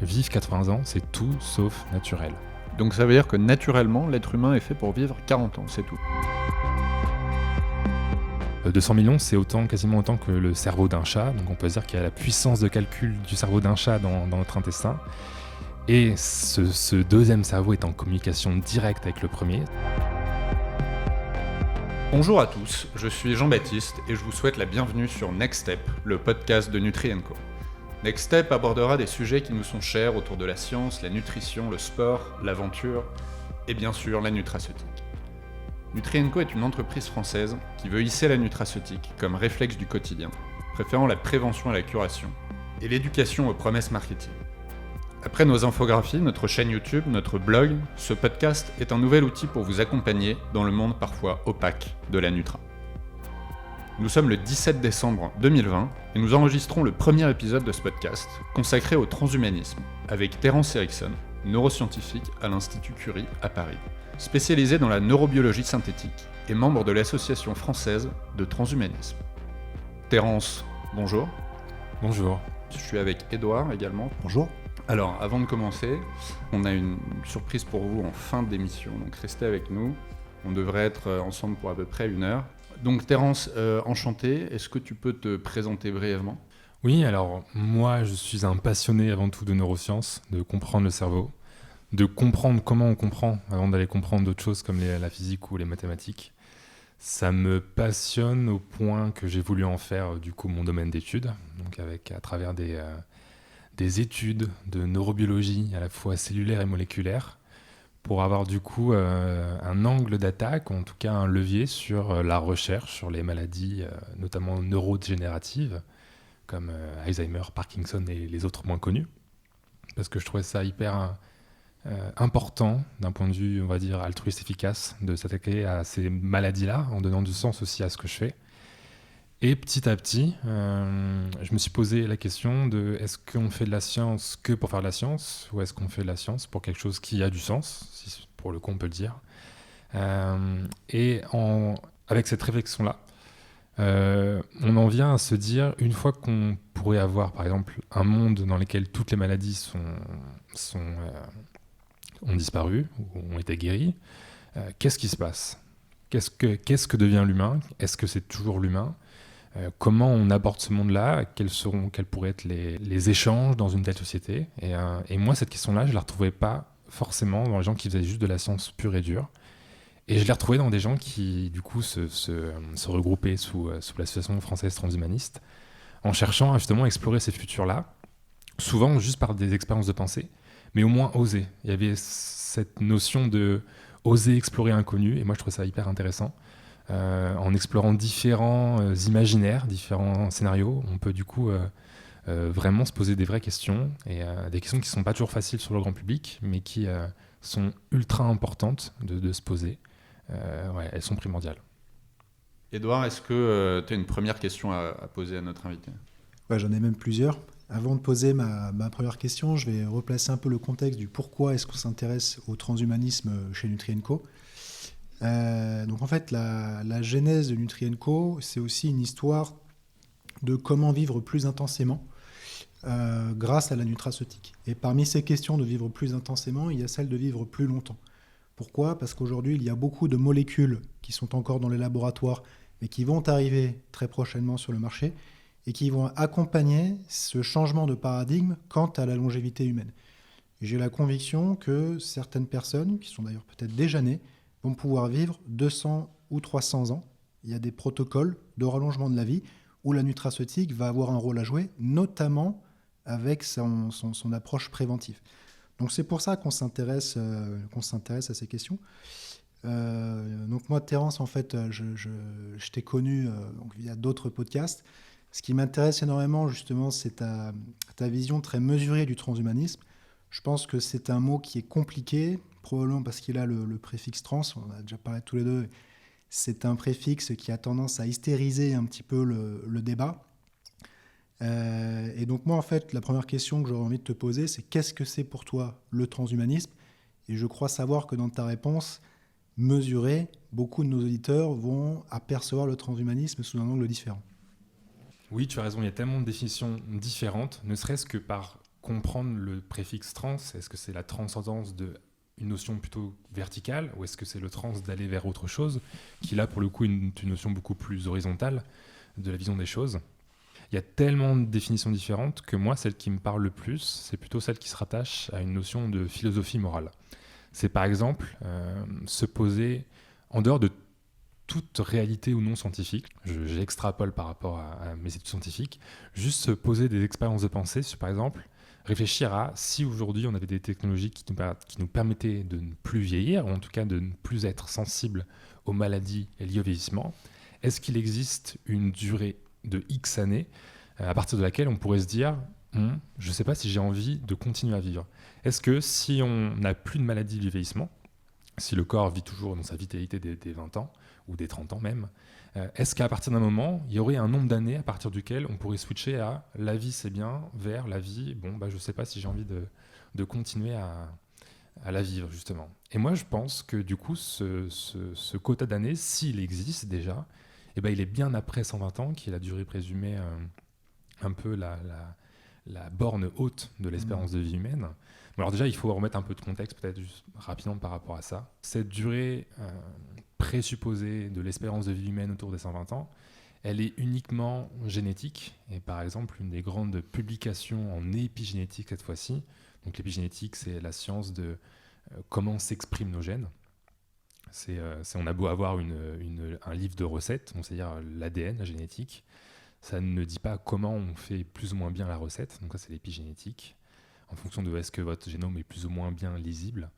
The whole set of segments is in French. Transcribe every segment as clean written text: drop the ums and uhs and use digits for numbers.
vivre 80 ans, c'est tout sauf naturel. Donc ça veut dire que naturellement, l'être humain est fait pour vivre 40 ans, c'est tout. 200 millions, c'est quasiment autant que le cerveau d'un chat, donc on peut dire qu'il y a la puissance de calcul du cerveau d'un chat dans notre intestin. Et ce deuxième cerveau est en communication directe avec le premier. Bonjour à tous, je suis Jean-Baptiste et je vous souhaite la bienvenue sur Next Step, le podcast de Nutri & Co. Next Step abordera des sujets qui nous sont chers autour de la science, la nutrition, le sport, l'aventure et bien sûr la nutraceutique. Nutri & Co est une entreprise française qui veut hisser la nutraceutique comme réflexe du quotidien, préférant la prévention à la curation et l'éducation aux promesses marketing. Après nos infographies, notre chaîne YouTube, notre blog, ce podcast est un nouvel outil pour vous accompagner dans le monde parfois opaque de la Nutra. Nous sommes le 17 décembre 2020 et nous enregistrons le premier épisode de ce podcast consacré au transhumanisme avec Terence Erickson, neuroscientifique à l'Institut Curie à Paris, spécialisé dans la neurobiologie synthétique et membre de l'Association française de transhumanisme. Terence, bonjour. Bonjour. Je suis avec Édouard également. Bonjour. Alors, avant de commencer, on a une surprise pour vous en fin d'émission, donc restez avec nous. On devrait être ensemble pour à peu près 1 heure. Donc Terence, enchanté, est-ce que tu peux te présenter brièvement ? Oui, alors moi je suis un passionné avant tout de neurosciences, de comprendre le cerveau, de comprendre comment on comprend avant d'aller comprendre d'autres choses comme la physique ou les mathématiques. Ça me passionne au point que j'ai voulu en faire du coup mon domaine d'études, donc à travers des études de neurobiologie à la fois cellulaire et moléculaire, pour avoir du coup un angle d'attaque, ou en tout cas un levier sur la recherche sur les maladies, notamment neurodégénératives, comme Alzheimer, Parkinson et les autres moins connus, parce que je trouvais ça hyper important d'un point de vue, on va dire, altruiste efficace, de s'attaquer à ces maladies-là, en donnant du sens aussi à ce que je fais. Et petit à petit, je me suis posé la question de est-ce qu'on fait de la science que pour faire de la science ou est-ce qu'on fait de la science pour quelque chose qui a du sens, si pour le coup on peut le dire. Avec cette réflexion-là, on en vient à se dire, une fois qu'on pourrait avoir par exemple un monde dans lequel toutes les maladies ont disparu ou ont été guéries, qu'est-ce qui se passe ? Qu'est-ce que devient l'humain ? Est-ce que c'est toujours l'humain ? Comment on aborde ce monde-là ? Quels pourraient être les échanges dans une telle société ? Et moi, cette question-là, je ne la retrouvais pas forcément dans les gens qui faisaient juste de la science pure et dure. Et je l'ai retrouvée dans des gens qui, du coup, se regroupaient sous l'Association française transhumaniste, en cherchant à justement explorer ces futurs-là, souvent juste par des expériences de pensée, mais au moins oser. Il y avait cette notion de oser explorer l'inconnu, et moi, je trouve ça hyper intéressant. En explorant différents imaginaires, différents scénarios, on peut du coup vraiment se poser des vraies questions, et des questions qui ne sont pas toujours faciles sur le grand public, mais qui sont ultra importantes de se poser. Elles sont primordiales. Édouard, est-ce que tu as une première question à poser à notre invité ? Ouais, j'en ai même plusieurs. Avant de poser ma première question, je vais replacer un peu le contexte du pourquoi est-ce qu'on s'intéresse au transhumanisme chez Nutri & Co. Donc en fait, la genèse de Nutri & Co, c'est aussi une histoire de comment vivre plus intensément grâce à la nutraceutique. Et parmi ces questions de vivre plus intensément, il y a celle de vivre plus longtemps. Pourquoi ? Parce qu'aujourd'hui, il y a beaucoup de molécules qui sont encore dans les laboratoires, mais qui vont arriver très prochainement sur le marché et qui vont accompagner ce changement de paradigme quant à la longévité humaine. Et j'ai la conviction que certaines personnes, qui sont d'ailleurs peut-être déjà nées, vont pouvoir vivre 200 ou 300 ans. Il y a des protocoles de rallongement de la vie où la nutraceutique va avoir un rôle à jouer, notamment avec son approche préventive. Donc c'est pour ça qu'on s'intéresse à ces questions. Donc moi, Terence, en fait, je t'ai connu donc via d'autres podcasts. Ce qui m'intéresse énormément, justement, c'est ta vision très mesurée du transhumanisme. Je pense que c'est un mot qui est compliqué, probablement parce qu'il a le préfixe trans, on a déjà parlé tous les deux. C'est un préfixe qui a tendance à hystériser un petit peu le débat. Et donc moi, en fait, la première question que j'aurais envie de te poser, c'est qu'est-ce que c'est pour toi le transhumanisme ? Et je crois savoir que dans ta réponse mesurée, beaucoup de nos auditeurs vont apercevoir le transhumanisme sous un angle différent. Oui, tu as raison, il y a tellement de définitions différentes, ne serait-ce que par comprendre le préfixe trans. Est-ce que c'est la transcendance d'une notion plutôt verticale, ou est-ce que c'est le trans d'aller vers autre chose, qui là pour le coup est une notion beaucoup plus horizontale de la vision des choses. Il y a tellement de définitions différentes que moi, celle qui me parle le plus, c'est plutôt celle qui se rattache à une notion de philosophie morale. C'est par exemple se poser en dehors de toute réalité ou non scientifique, j'extrapole par rapport à mes études scientifiques, juste se poser des expériences de pensée sur, par exemple, réfléchir à si aujourd'hui on avait des technologies qui nous permettaient de ne plus vieillir, ou en tout cas de ne plus être sensible aux maladies liées au vieillissement, est-ce qu'il existe une durée de X années à partir de laquelle on pourrait se dire je ne sais pas si j'ai envie de continuer à vivre. Est-ce que si on n'a plus de maladie du vieillissement, si le corps vit toujours dans sa vitalité des 20 ans, ou des 30 ans même, est-ce qu'à partir d'un moment, il y aurait un nombre d'années à partir duquel on pourrait switcher à la vie c'est bien, vers la vie, je ne sais pas si j'ai envie de continuer à la vivre justement. Et moi je pense que du coup ce quota d'années, s'il existe déjà, il est bien après 120 ans, qui est la durée présumée, un peu la borne haute de l'espérance de vie humaine. Alors déjà, il faut remettre un peu de contexte, peut-être juste rapidement par rapport à ça. Cette durée présupposée de l'espérance de vie humaine autour des 120 ans, elle est uniquement génétique. Et par exemple, une des grandes publications en épigénétique cette fois-ci, donc l'épigénétique, c'est la science de comment s'expriment nos gènes. On a beau avoir un livre de recettes, c'est-à-dire l'ADN, la génétique, ça ne dit pas comment on fait plus ou moins bien la recette, donc ça c'est l'épigénétique, en fonction de est-ce que votre génome est plus ou moins bien lisible.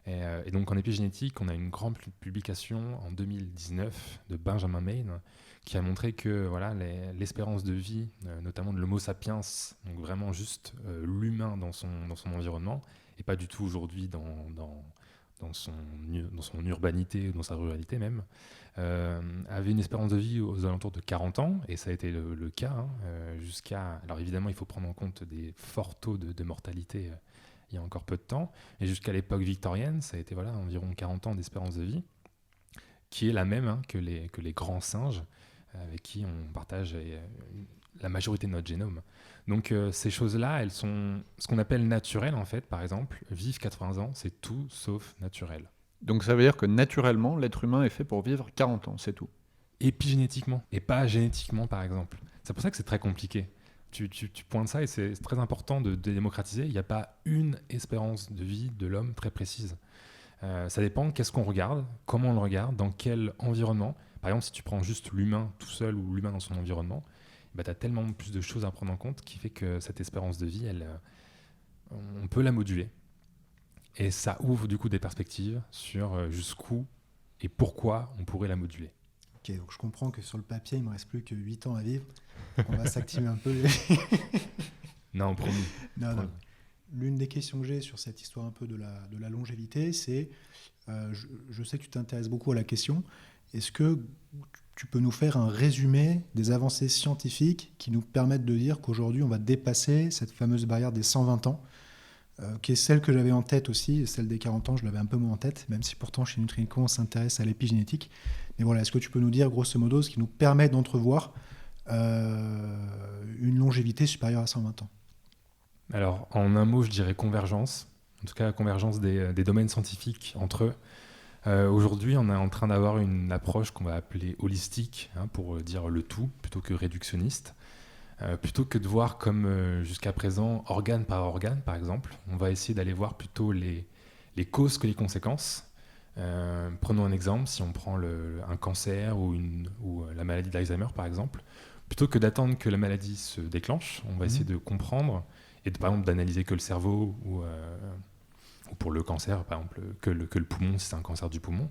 Et donc en épigénétique, on a une grande publication en 2019 de Benjamin Main qui a montré que l'espérance de vie, notamment de l'Homo sapiens, donc vraiment juste l'humain dans son environnement, et pas du tout aujourd'hui dans son urbanité ou dans sa ruralité même, avait une espérance de vie aux alentours de 40 ans, et ça a été le cas, jusqu'à... Alors évidemment, il faut prendre en compte des forts taux de mortalité il y a encore peu de temps, et jusqu'à l'époque victorienne, ça a été environ 40 ans d'espérance de vie, qui est la même que les grands singes, avec qui on partage la majorité de notre génome. Donc ces choses-là, elles sont ce qu'on appelle naturelles en fait. Par exemple, vivre 80 ans, c'est tout sauf naturel. Donc ça veut dire que naturellement, l'être humain est fait pour vivre 40 ans, c'est tout. Épigénétiquement, et pas génétiquement par exemple. C'est pour ça que c'est très compliqué. Tu pointes ça et c'est très important de démocratiser. Il n'y a pas une espérance de vie de l'homme très précise. Ça dépend qu'est-ce qu'on regarde, comment on le regarde, dans quel environnement. Par exemple, si tu prends juste l'humain tout seul ou l'humain dans son environnement, tu as tellement plus de choses à prendre en compte qui fait que cette espérance de vie, on peut la moduler. Et ça ouvre du coup des perspectives sur jusqu'où et pourquoi on pourrait la moduler. Ok, donc je comprends que sur le papier, il ne me reste plus que 8 ans à vivre. On va s'activer un peu. Non, promis. Non. L'une des questions que j'ai sur cette histoire un peu de la longévité, c'est, je sais que tu t'intéresses beaucoup à la question, est-ce que tu peux nous faire un résumé des avancées scientifiques qui nous permettent de dire qu'aujourd'hui on va dépasser cette fameuse barrière des 120 ans, qui est celle que j'avais en tête aussi, celle des 40 ans, je l'avais un peu moins en tête, même si pourtant chez Nutri&Co on s'intéresse à l'épigénétique. Mais voilà, est-ce que tu peux nous dire grosso modo ce qui nous permet d'entrevoir une longévité supérieure à 120 ans ? Alors, en un mot, je dirais convergence. En tout cas, la convergence des domaines scientifiques entre eux. Aujourd'hui, on est en train d'avoir une approche qu'on va appeler holistique, pour dire le tout, plutôt que réductionniste. Plutôt que de voir comme jusqu'à présent, organe par organe, par exemple, on va essayer d'aller voir plutôt les causes que les conséquences. Prenons un exemple, si on prend un cancer ou la maladie d'Alzheimer, par exemple, plutôt que d'attendre que la maladie se déclenche, on va essayer de comprendre et par exemple d'analyser que le cerveau ou pour le cancer, par exemple, que le poumon, si c'est un cancer du poumon.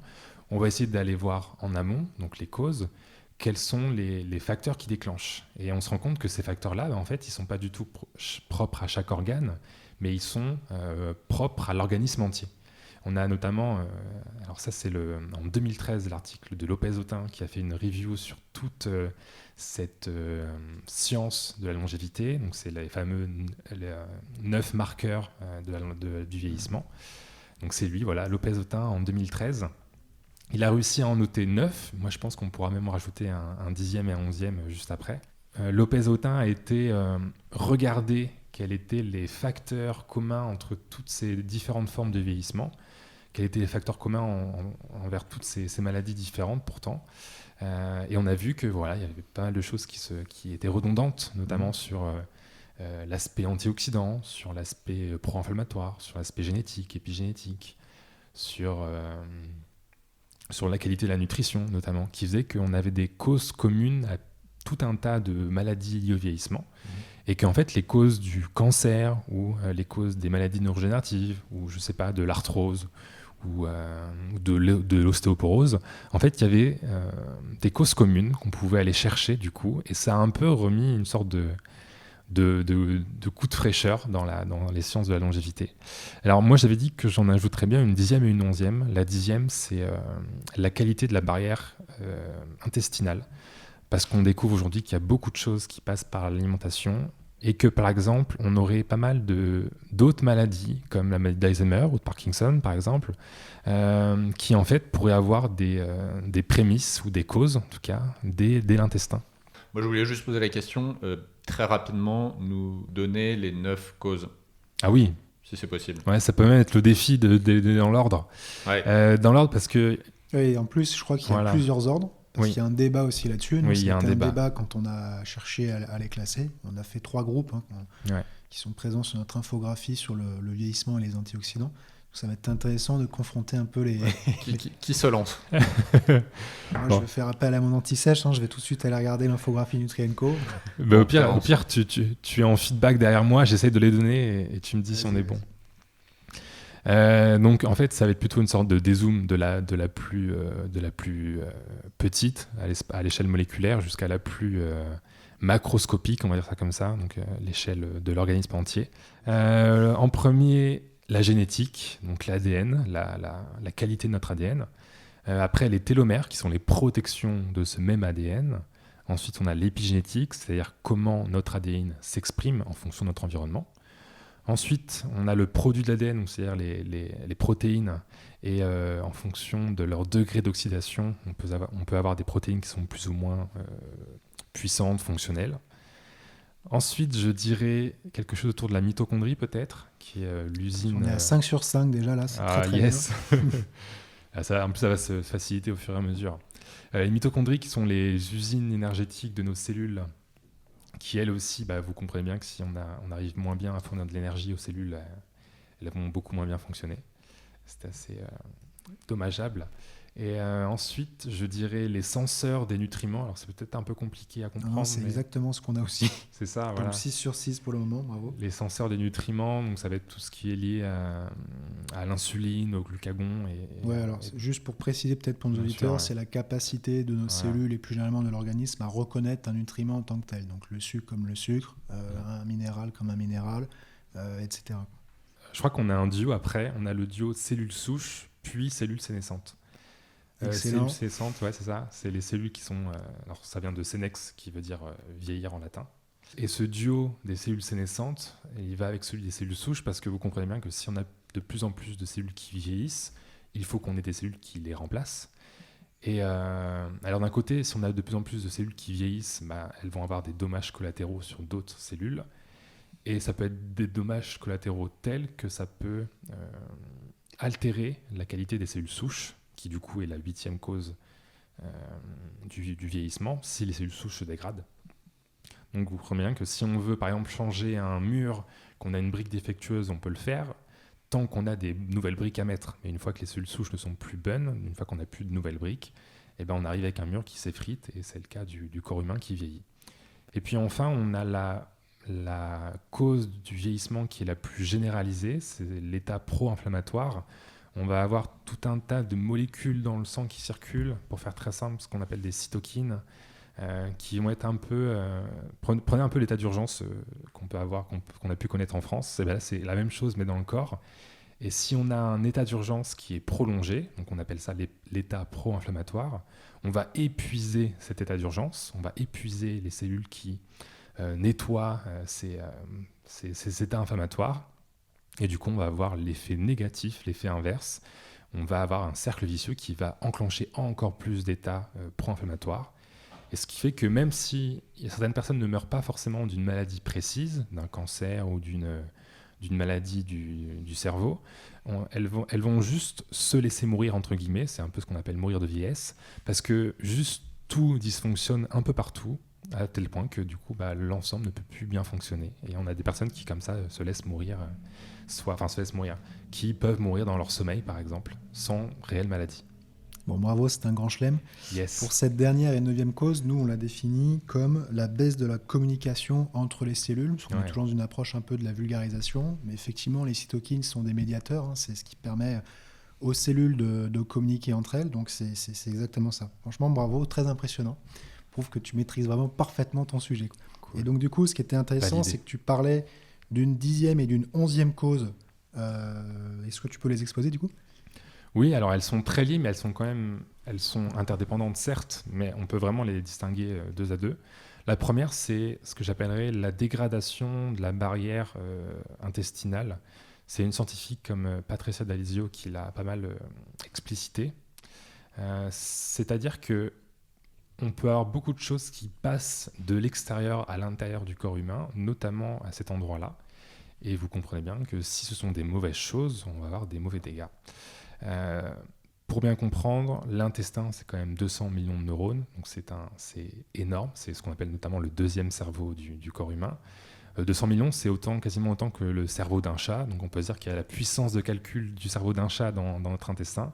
On va essayer d'aller voir en amont, donc les causes, quels sont les facteurs qui déclenchent. Et on se rend compte que ces facteurs-là, en fait, ils ne sont pas du tout propres à chaque organe, mais ils sont propres à l'organisme entier. On a notamment, alors ça c'est en 2013 l'article de Lopez-Ottin qui a fait une review sur toute cette science de la longévité, donc c'est les fameux 9 marqueurs du vieillissement. Donc c'est lui, Lopez-Ottin en 2013. Il a réussi à en noter 9, moi je pense qu'on pourra même rajouter un 10e et un 11e juste après. Lopez-Ottin a été regardé quels étaient les facteurs communs entre toutes ces différentes formes de vieillissement, quels étaient les facteurs communs envers toutes ces maladies différentes pourtant. Et on a vu que voilà, il y avait pas mal de choses qui étaient redondantes, notamment sur l'aspect antioxydant, sur l'aspect pro-inflammatoire, sur l'aspect génétique, épigénétique, sur la qualité de la nutrition notamment, qui faisait qu'on avait des causes communes à tout un tas de maladies liées au vieillissement, et qu'en fait les causes du cancer ou les causes des maladies neurodégénératives ou je sais pas de l'arthrose ou de l'ostéoporose, en fait il y avait des causes communes qu'on pouvait aller chercher du coup, et ça a un peu remis une sorte de coup de fraîcheur dans les sciences de la longévité. Alors moi j'avais dit que j'en ajouterais bien une 10e et une 11e. La 10e c'est la qualité de la barrière intestinale, parce qu'on découvre aujourd'hui qu'il y a beaucoup de choses qui passent par l'alimentation, et que par exemple on aurait pas mal d'autres maladies comme la maladie d'Alzheimer ou de Parkinson par exemple, qui en fait pourraient avoir des prémices ou des causes en tout cas dès l'intestin. Moi je voulais juste poser la question, très rapidement nous donner les 9 causes. Ah oui, si c'est possible. Ouais, ça peut même être le défi dans l'ordre. Ouais. Dans l'ordre parce que... Oui, en plus, je crois qu'il y a plusieurs ordres, parce qu'il y a un débat aussi là-dessus. Oui, il y a un débat quand on a cherché à les classer. On a fait 3 groupes qui sont présents sur notre infographie sur le vieillissement et les antioxydants. Donc, ça va être intéressant de confronter un peu les... qui se lance? Moi, je vais faire appel à mon anti-sèche. Je vais tout de suite aller regarder l'infographie Nutri&Co. Au pire tu es en feedback derrière moi, j'essaie de les donner et tu me dis si on est bon. Donc en fait ça va être plutôt une sorte de dézoom de la plus petite à l'échelle moléculaire jusqu'à la plus macroscopique, on va dire ça comme ça, donc l'échelle de l'organisme entier. En premier, la génétique, donc l'ADN, la qualité de notre ADN. Après, les télomères, qui sont les protections de ce même ADN. Ensuite, on a l'épigénétique, c'est-à-dire comment notre ADN s'exprime en fonction de notre environnement. Ensuite, on a le produit de l'ADN, donc c'est-à-dire les protéines, et en fonction de leur degré d'oxydation, on peut avoir des protéines qui sont plus ou moins puissantes, fonctionnelles. Ensuite, je dirais quelque chose autour de la mitochondrie peut-être, qui est l'usine... On est à 5 sur 5 déjà là, c'est très yes. Bien. En plus, ça va se faciliter au fur et à mesure. Les mitochondries qui sont les usines énergétiques de nos cellules, qui elles aussi, vous comprenez bien que si on arrive moins bien à fournir de l'énergie aux cellules, elles vont beaucoup moins bien fonctionner. C'est assez dommageable. Et ensuite, je dirais les senseurs des nutriments. Alors, c'est peut-être un peu compliqué à comprendre. Non, c'est exactement ce qu'on a aussi. C'est ça, donc, voilà. 6 sur 6 pour le moment, bravo. Les senseurs des nutriments, donc ça va être tout ce qui est lié à l'insuline, au glucagon. Juste pour préciser peut-être pour nos auditeurs, c'est la capacité de nos cellules et plus généralement de l'organisme à reconnaître un nutriment en tant que tel. Donc, le sucre comme le sucre, un minéral comme un minéral, etc. Je crois qu'on a un duo après. On a le duo cellules souches, puis cellules sénescentes. Cellules sénescentes, ouais, c'est ça. C'est les cellules qui sont... alors, ça vient de sénex, qui veut dire vieillir en latin. Et ce duo des cellules sénescentes, il va avec celui des cellules souches, parce que vous comprenez bien que si on a de plus en plus de cellules qui vieillissent, il faut qu'on ait des cellules qui les remplacent. Et alors, d'un côté, si on a de plus en plus de cellules qui vieillissent, elles vont avoir des dommages collatéraux sur d'autres cellules. Et ça peut être des dommages collatéraux tels que ça peut altérer la qualité des cellules souches, qui du coup est la 8e cause du vieillissement, si les cellules souches se dégradent. Donc vous comprenez bien que si on veut par exemple changer un mur, qu'on a une brique défectueuse, on peut le faire, tant qu'on a des nouvelles briques à mettre. Mais une fois que les cellules souches ne sont plus bonnes, une fois qu'on n'a plus de nouvelles briques, on arrive avec un mur qui s'effrite, et c'est le cas du corps humain qui vieillit. Et puis enfin, on a la cause du vieillissement qui est la plus généralisée, c'est l'état pro-inflammatoire. On va avoir tout un tas de molécules dans le sang qui circulent, pour faire très simple, ce qu'on appelle des cytokines, qui vont être un peu... prenez un peu l'état d'urgence qu'on peut avoir, qu'on a pu connaître en France. C'est la même chose, mais dans le corps. Et si on a un état d'urgence qui est prolongé, donc on appelle ça l'état pro-inflammatoire, on va épuiser cet état d'urgence, on va épuiser les cellules qui nettoient ces états inflammatoires. Et du coup, on va avoir l'effet négatif, l'effet inverse. On va avoir un cercle vicieux qui va enclencher encore plus d'états pro-inflammatoires. Et ce qui fait que même si certaines personnes ne meurent pas forcément d'une maladie précise, d'un cancer ou d'une maladie du cerveau, elles vont juste se laisser mourir, entre guillemets, c'est un peu ce qu'on appelle mourir de vieillesse, parce que juste tout dysfonctionne un peu partout, à tel point que du coup l'ensemble ne peut plus bien fonctionner. Et on a des personnes qui comme ça se laissent mourir, qui peuvent mourir dans leur sommeil par exemple, sans réelle maladie. Bon, bravo, c'est un grand chelem. Yes. Pour cette dernière et 9e cause, nous, on l'a définie comme la baisse de la communication entre les cellules, parce qu'on est toujours dans une approche un peu de la vulgarisation, mais effectivement, les cytokines sont des médiateurs, hein, c'est ce qui permet aux cellules de communiquer entre elles, donc c'est exactement ça. Franchement, bravo, très impressionnant. Prouve que tu maîtrises vraiment parfaitement ton sujet. Cool. Et donc, du coup, ce qui était intéressant, c'est que tu parlais d'une 10e et d'une 11e cause. Est-ce que tu peux les exposer, du coup ? Oui, alors elles sont très liées, mais elles sont interdépendantes, certes, mais on peut vraiment les distinguer deux à deux. La première, c'est ce que j'appellerais la dégradation de la barrière intestinale. C'est une scientifique comme Patricia D'Alizio qui l'a pas mal explicité. C'est-à-dire que on peut avoir beaucoup de choses qui passent de l'extérieur à l'intérieur du corps humain, notamment à cet endroit-là. Et vous comprenez bien que si ce sont des mauvaises choses, on va avoir des mauvais dégâts. Pour bien comprendre, l'intestin, c'est quand même 200 millions de neurones, donc c'est énorme, c'est ce qu'on appelle notamment le deuxième cerveau du corps humain. 200 millions, c'est quasiment autant que le cerveau d'un chat, donc on peut dire qu'il y a la puissance de calcul du cerveau d'un chat dans notre intestin.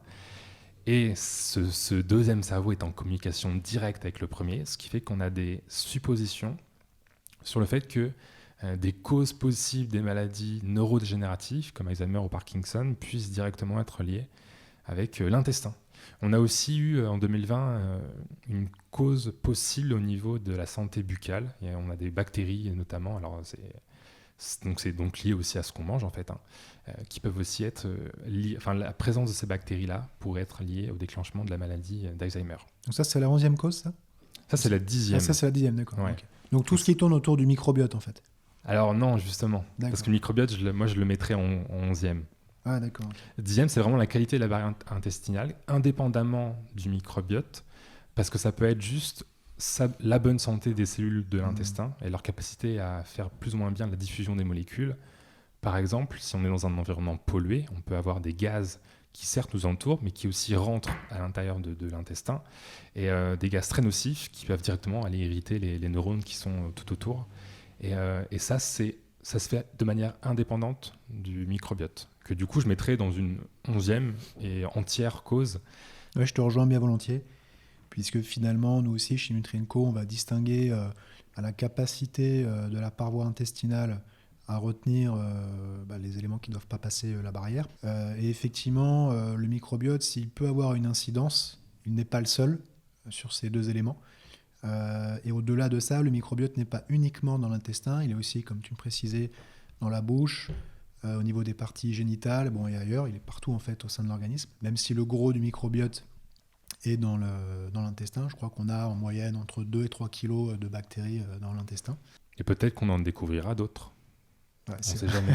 Et ce deuxième cerveau est en communication directe avec le premier, ce qui fait qu'on a des suppositions sur le fait que des causes possibles des maladies neurodégénératives, comme Alzheimer ou Parkinson, puissent directement être liées avec l'intestin. On a aussi eu en 2020 une cause possible au niveau de la santé buccale. On a des bactéries notamment, alors c'est donc lié aussi à ce qu'on mange en fait, qui peuvent aussi être liées, enfin la présence de ces bactéries-là pourrait être liée au déclenchement de la maladie d'Alzheimer. Donc ça c'est la 11e cause, ça ? Ça c'est la 10e. Ah, ça c'est la 10e, d'accord. Ouais. Okay. Donc tout ce qui tourne autour du microbiote en fait. Alors non, justement, parce que le microbiote, moi je le mettrais en 11e. Ah d'accord. 10e, c'est vraiment la qualité de la barrière intestinale, indépendamment du microbiote, parce que ça peut être juste la bonne santé des cellules de l'intestin et leur capacité à faire plus ou moins bien la diffusion des molécules. Par exemple, si on est dans un environnement pollué, on peut avoir des gaz qui certes nous entourent, mais qui aussi rentrent à l'intérieur de l'intestin, et des gaz très nocifs qui peuvent directement aller irriter les neurones qui sont tout autour. Et ça se fait de manière indépendante du microbiote, que du coup je mettrais dans une 11e et entière cause. Ouais, je te rejoins bien volontiers, puisque finalement, nous aussi, chez Nutri&Co, on va distinguer à la capacité de la paroi intestinale à retenir les éléments qui ne doivent pas passer la barrière. Et effectivement, le microbiote, s'il peut avoir une incidence, il n'est pas le seul sur ces deux éléments. Et au-delà de ça, le microbiote n'est pas uniquement dans l'intestin, il est aussi, comme tu me précisais, dans la bouche, au niveau des parties génitales, et ailleurs, il est partout en fait au sein de l'organisme. Même si le gros du microbiote est dans l'intestin, je crois qu'on a en moyenne entre 2 et 3 kilos de bactéries dans l'intestin. Et peut-être qu'on en découvrira d'autres. Ouais, on ne sait jamais.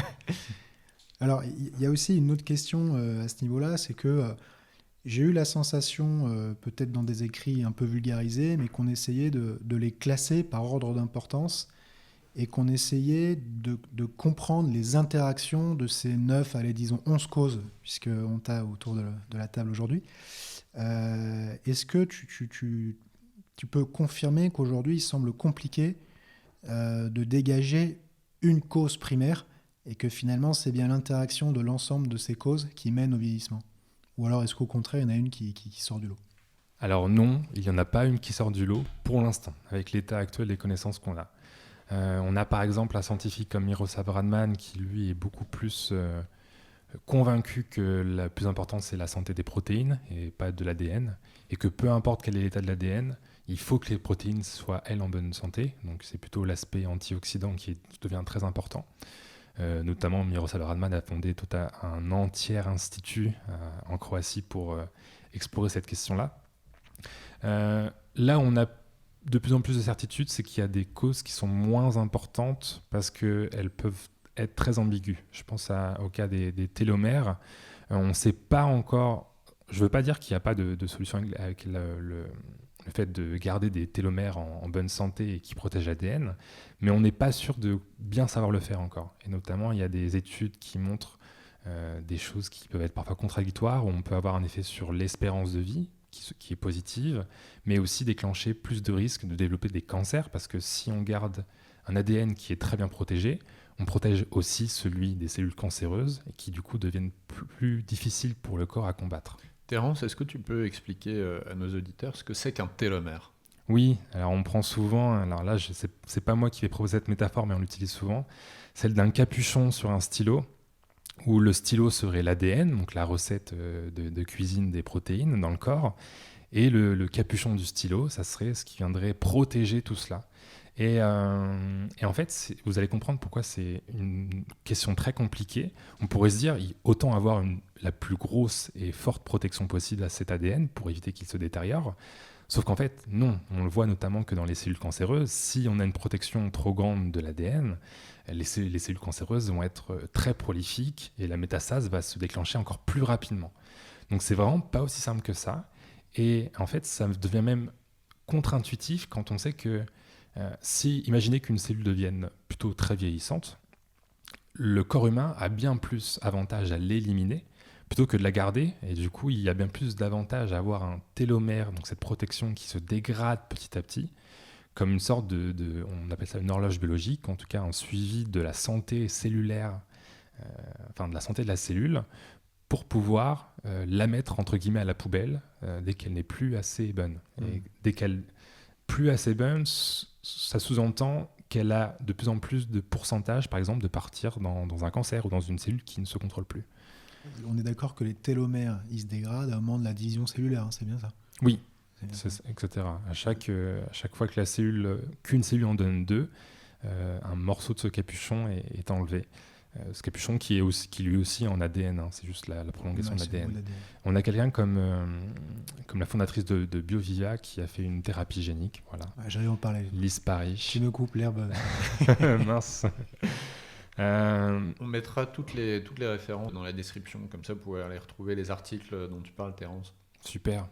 Alors, il y a aussi une autre question à ce niveau-là, c'est que j'ai eu la sensation, peut-être dans des écrits un peu vulgarisés, mais qu'on essayait de les classer par ordre d'importance et qu'on essayait de comprendre les interactions de ces 9, allez, disons 11 causes, puisqu'on t'a autour de la table aujourd'hui. Est-ce que tu peux confirmer qu'aujourd'hui, il semble compliqué de dégager une cause primaire et que finalement, c'est bien l'interaction de l'ensemble de ces causes qui mène au vieillissement ? Ou alors, est-ce qu'au contraire, il y en a une qui sort du lot ? Alors non, il n'y en a pas une qui sort du lot pour l'instant, avec l'état actuel des connaissances qu'on a. On a par exemple un scientifique comme Miroslav Radman qui, lui, est beaucoup plus convaincu que la plus importante, c'est la santé des protéines et pas de l'ADN, et que peu importe quel est l'état de l'ADN, il faut que les protéines soient, elles, en bonne santé. Donc c'est plutôt l'aspect antioxydant qui devient très important. Notamment, Miroslav Radman a fondé un entier institut en Croatie pour explorer cette question-là. Là, on a de plus en plus de certitudes, c'est qu'il y a des causes qui sont moins importantes parce qu'elles peuvent être très ambiguës. Je pense au cas des télomères. On ne sait pas encore... Je ne veux pas dire qu'il n'y a pas de solution avec le fait de garder des télomères en bonne santé et qui protègent l'ADN, mais on n'est pas sûr de bien savoir le faire encore. Et notamment, il y a des études qui montrent des choses qui peuvent être parfois contradictoires, où on peut avoir un effet sur l'espérance de vie, qui est positive, mais aussi déclencher plus de risques de développer des cancers, parce que si on garde un ADN qui est très bien protégé, on protège aussi celui des cellules cancéreuses, et qui du coup deviennent plus difficiles pour le corps à combattre. Terence, est-ce que tu peux expliquer à nos auditeurs ce que c'est qu'un télomère ? Oui, alors on prend souvent, alors là c'est pas moi qui vais proposer cette métaphore, mais on l'utilise souvent, celle d'un capuchon sur un stylo, où le stylo serait l'ADN, donc la recette de cuisine des protéines dans le corps, et le capuchon du stylo, ça serait ce qui viendrait protéger tout cela. Et en fait, vous allez comprendre pourquoi c'est une question très compliquée. On pourrait se dire, autant avoir la plus grosse et forte protection possible à cet ADN pour éviter qu'il se détériore. Sauf qu'en fait, non. On le voit notamment que dans les cellules cancéreuses, si on a une protection trop grande de l'ADN, les cellules cancéreuses vont être très prolifiques et la métastase va se déclencher encore plus rapidement. Donc c'est vraiment pas aussi simple que ça. Et en fait, ça devient même contre-intuitif quand on sait que imaginez qu'une cellule devienne plutôt très vieillissante, le corps humain a bien plus avantage à l'éliminer plutôt que de la garder, et du coup il y a bien plus d'avantage à avoir un télomère, donc cette protection qui se dégrade petit à petit, comme une sorte on appelle ça une horloge biologique, en tout cas un suivi de la santé cellulaire, de la santé de la cellule, pour pouvoir la mettre entre guillemets à la poubelle dès qu'elle n'est plus assez bonne. Et dès qu'elle plus assez bonne, ça sous-entend qu'elle a de plus en plus de pourcentage, par exemple, de partir dans un cancer ou dans une cellule qui ne se contrôle plus. On est d'accord que les télomères, ils se dégradent au moment de la division cellulaire, c'est bien ça ? Oui, etc. À chaque fois que qu'une cellule en donne deux, un morceau de ce capuchon est enlevé. Ce capuchon qui lui aussi en ADN, c'est juste la prolongation de l'ADN. On a quelqu'un comme la fondatrice de BioVivia qui a fait une thérapie génique. Voilà. J'allais en parler. Lise Parrish. Tu me coupes l'herbe. Mince. On mettra toutes les références dans la description, comme ça vous pouvez aller retrouver les articles dont tu parles, Terence. Super.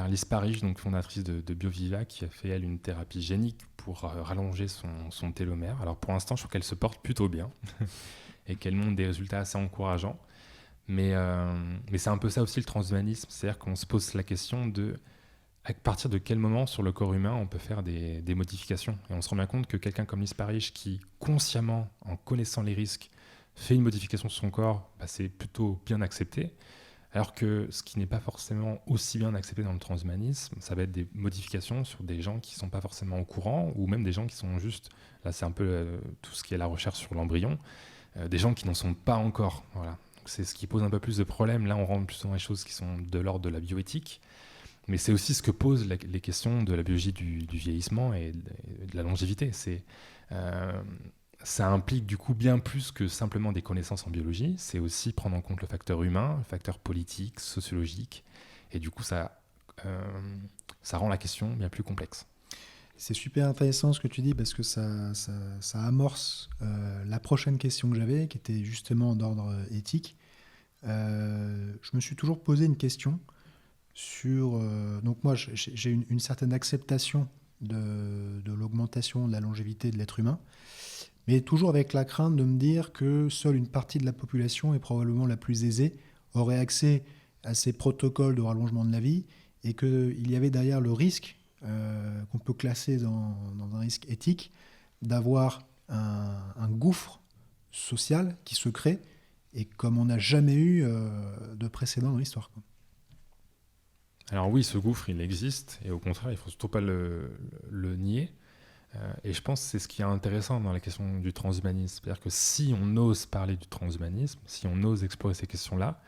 Lise Parrish, donc fondatrice de BioVivia, qui a fait elle une thérapie génique pour rallonger son télomère. Alors pour l'instant, je trouve qu'elle se porte plutôt bien et qu'elle montre des résultats assez encourageants. Mais c'est un peu ça aussi le transhumanisme, c'est-à-dire qu'on se pose la question à partir de quel moment sur le corps humain on peut faire des modifications. Et on se rend bien compte que quelqu'un comme Lise Parrish, qui consciemment, en connaissant les risques, fait une modification sur son corps, c'est plutôt bien accepté. Alors que ce qui n'est pas forcément aussi bien accepté dans le transhumanisme, ça va être des modifications sur des gens qui ne sont pas forcément au courant, ou même des gens qui sont juste, là c'est un peu tout ce qui est la recherche sur l'embryon, des gens qui n'en sont pas encore. Voilà. Donc c'est ce qui pose un peu plus de problèmes. Là on rentre plus dans les choses qui sont de l'ordre de la bioéthique, mais c'est aussi ce que posent les questions de la biologie du vieillissement et de la longévité. Ça implique du coup bien plus que simplement des connaissances en biologie, c'est aussi prendre en compte le facteur humain, le facteur politique, sociologique, et du coup ça rend la question bien plus complexe. C'est super intéressant ce que tu dis parce que ça amorce la prochaine question que j'avais, qui était justement d'ordre éthique. Je me suis toujours posé une question sur... donc moi j'ai une certaine acceptation de l'augmentation de la longévité de l'être humain, mais toujours avec la crainte de me dire que seule une partie de la population, et probablement la plus aisée, aurait accès à ces protocoles de rallongement de la vie, et qu'il y avait derrière le risque, qu'on peut classer dans un risque éthique, d'avoir un gouffre social qui se crée, et comme on n'a jamais eu de précédent dans l'histoire. Alors oui, ce gouffre, il existe, et au contraire, il ne faut surtout pas le nier. Et je pense que c'est ce qui est intéressant dans la question du transhumanisme. C'est-à-dire que si on ose parler du transhumanisme, si on ose explorer ces questions-là,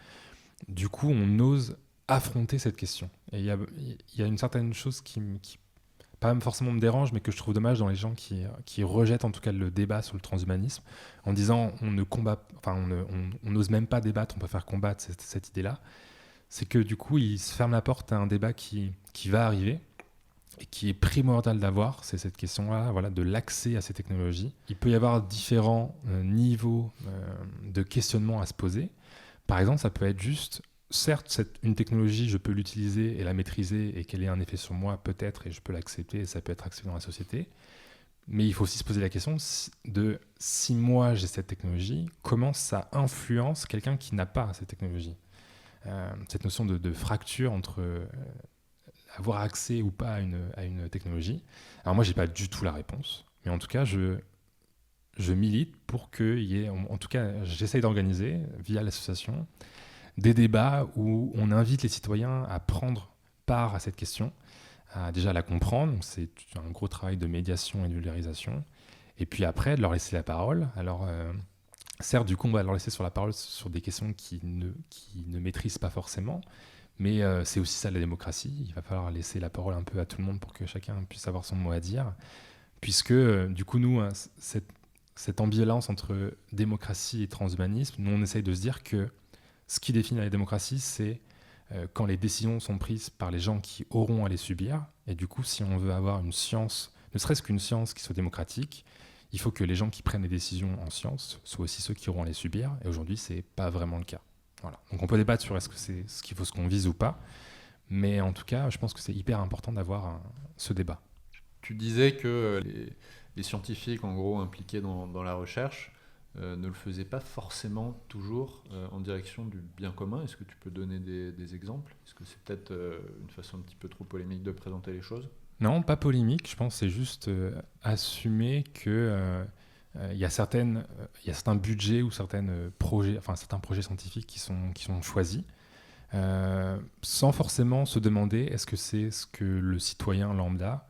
du coup, on ose affronter cette question. Et il y a une certaine chose qui pas forcément me dérange, mais que je trouve dommage dans les gens qui rejettent en tout cas le débat sur le transhumanisme, en disant on n'ose même pas débattre, on peut faire combattre cette idée-là. C'est que du coup, ils se ferment la porte à un débat qui va arriver, et qui est primordial d'avoir, c'est cette question-là, voilà, de l'accès à ces technologies. Il peut y avoir différents niveaux de questionnement à se poser. Par exemple, ça peut être juste, certes, une technologie, je peux l'utiliser et la maîtriser et qu'elle ait un effet sur moi, peut-être, et je peux l'accepter et ça peut être accepté dans la société. Mais il faut aussi se poser la question de si moi j'ai cette technologie, comment ça influence quelqu'un qui n'a pas cette technologie. Cette notion de fracture entre avoir accès ou pas à une technologie. Alors moi, j'ai pas du tout la réponse, mais en tout cas, je milite pour qu'il y ait, en tout cas, j'essaye d'organiser via l'association des débats où on invite les citoyens à prendre part à cette question, à déjà la comprendre. Donc, c'est un gros travail de médiation et de vulgarisation. Et puis après, de leur laisser la parole. Alors, certes, du coup, on va leur laisser sur la parole sur des questions qu'ils ne maîtrisent pas forcément. Mais c'est aussi ça la démocratie. Il va falloir laisser la parole un peu à tout le monde pour que chacun puisse avoir son mot à dire. Puisque, du coup, nous, cette ambivalence entre démocratie et transhumanisme, nous, on essaye de se dire que ce qui définit la démocratie, c'est quand les décisions sont prises par les gens qui auront à les subir. Et du coup, si on veut avoir une science, ne serait-ce qu'une science qui soit démocratique, il faut que les gens qui prennent les décisions en science soient aussi ceux qui auront à les subir. Et aujourd'hui, ce n'est pas vraiment le cas. Voilà. Donc on peut débattre sur est-ce que c'est ce qu'il faut ce qu'on vise ou pas. Mais en tout cas, je pense que c'est hyper important d'avoir ce débat. Tu disais que les scientifiques, en gros, impliqués dans la recherche, ne le faisaient pas forcément toujours en direction du bien commun. Est-ce que tu peux donner des exemples ? Est-ce que c'est peut-être une façon un petit peu trop polémique de présenter les choses ? Non, pas polémique. Je pense que c'est juste assumer que il y a certains budgets ou certains projets scientifiques qui sont choisis sans forcément se demander est-ce que c'est ce que le citoyen lambda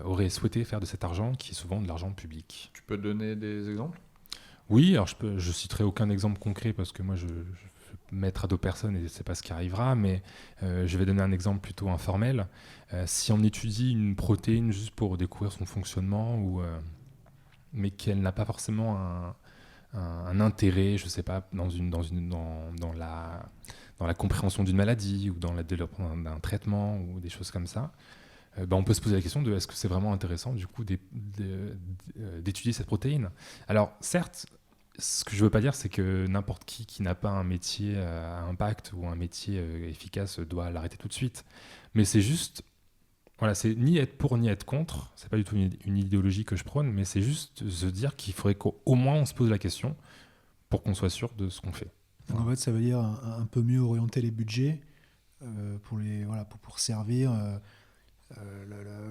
aurait souhaité faire de cet argent qui est souvent de l'argent public. Tu peux donner des exemples ? Oui, alors je citerai aucun exemple concret parce que moi je vais mettre à dos personne et c'est pas ce qui arrivera, mais je vais donner un exemple plutôt informel. Si on étudie une protéine juste pour découvrir son fonctionnement, mais qu'elle n'a pas forcément un intérêt, je sais pas, dans la compréhension d'une maladie ou dans le développement d'un traitement ou des choses comme ça, on peut se poser la question de est-ce que c'est vraiment intéressant du coup d'étudier cette protéine. Alors certes, ce que je veux pas dire c'est que n'importe qui n'a pas un métier à impact ou un métier efficace doit l'arrêter tout de suite, mais c'est juste voilà, c'est ni être pour ni être contre, c'est pas du tout une idéologie que je prône, mais c'est juste se dire qu'il faudrait qu'au moins on se pose la question pour qu'on soit sûr de ce qu'on fait. Donc en fait, ça veut dire un peu mieux orienter les budgets pour servir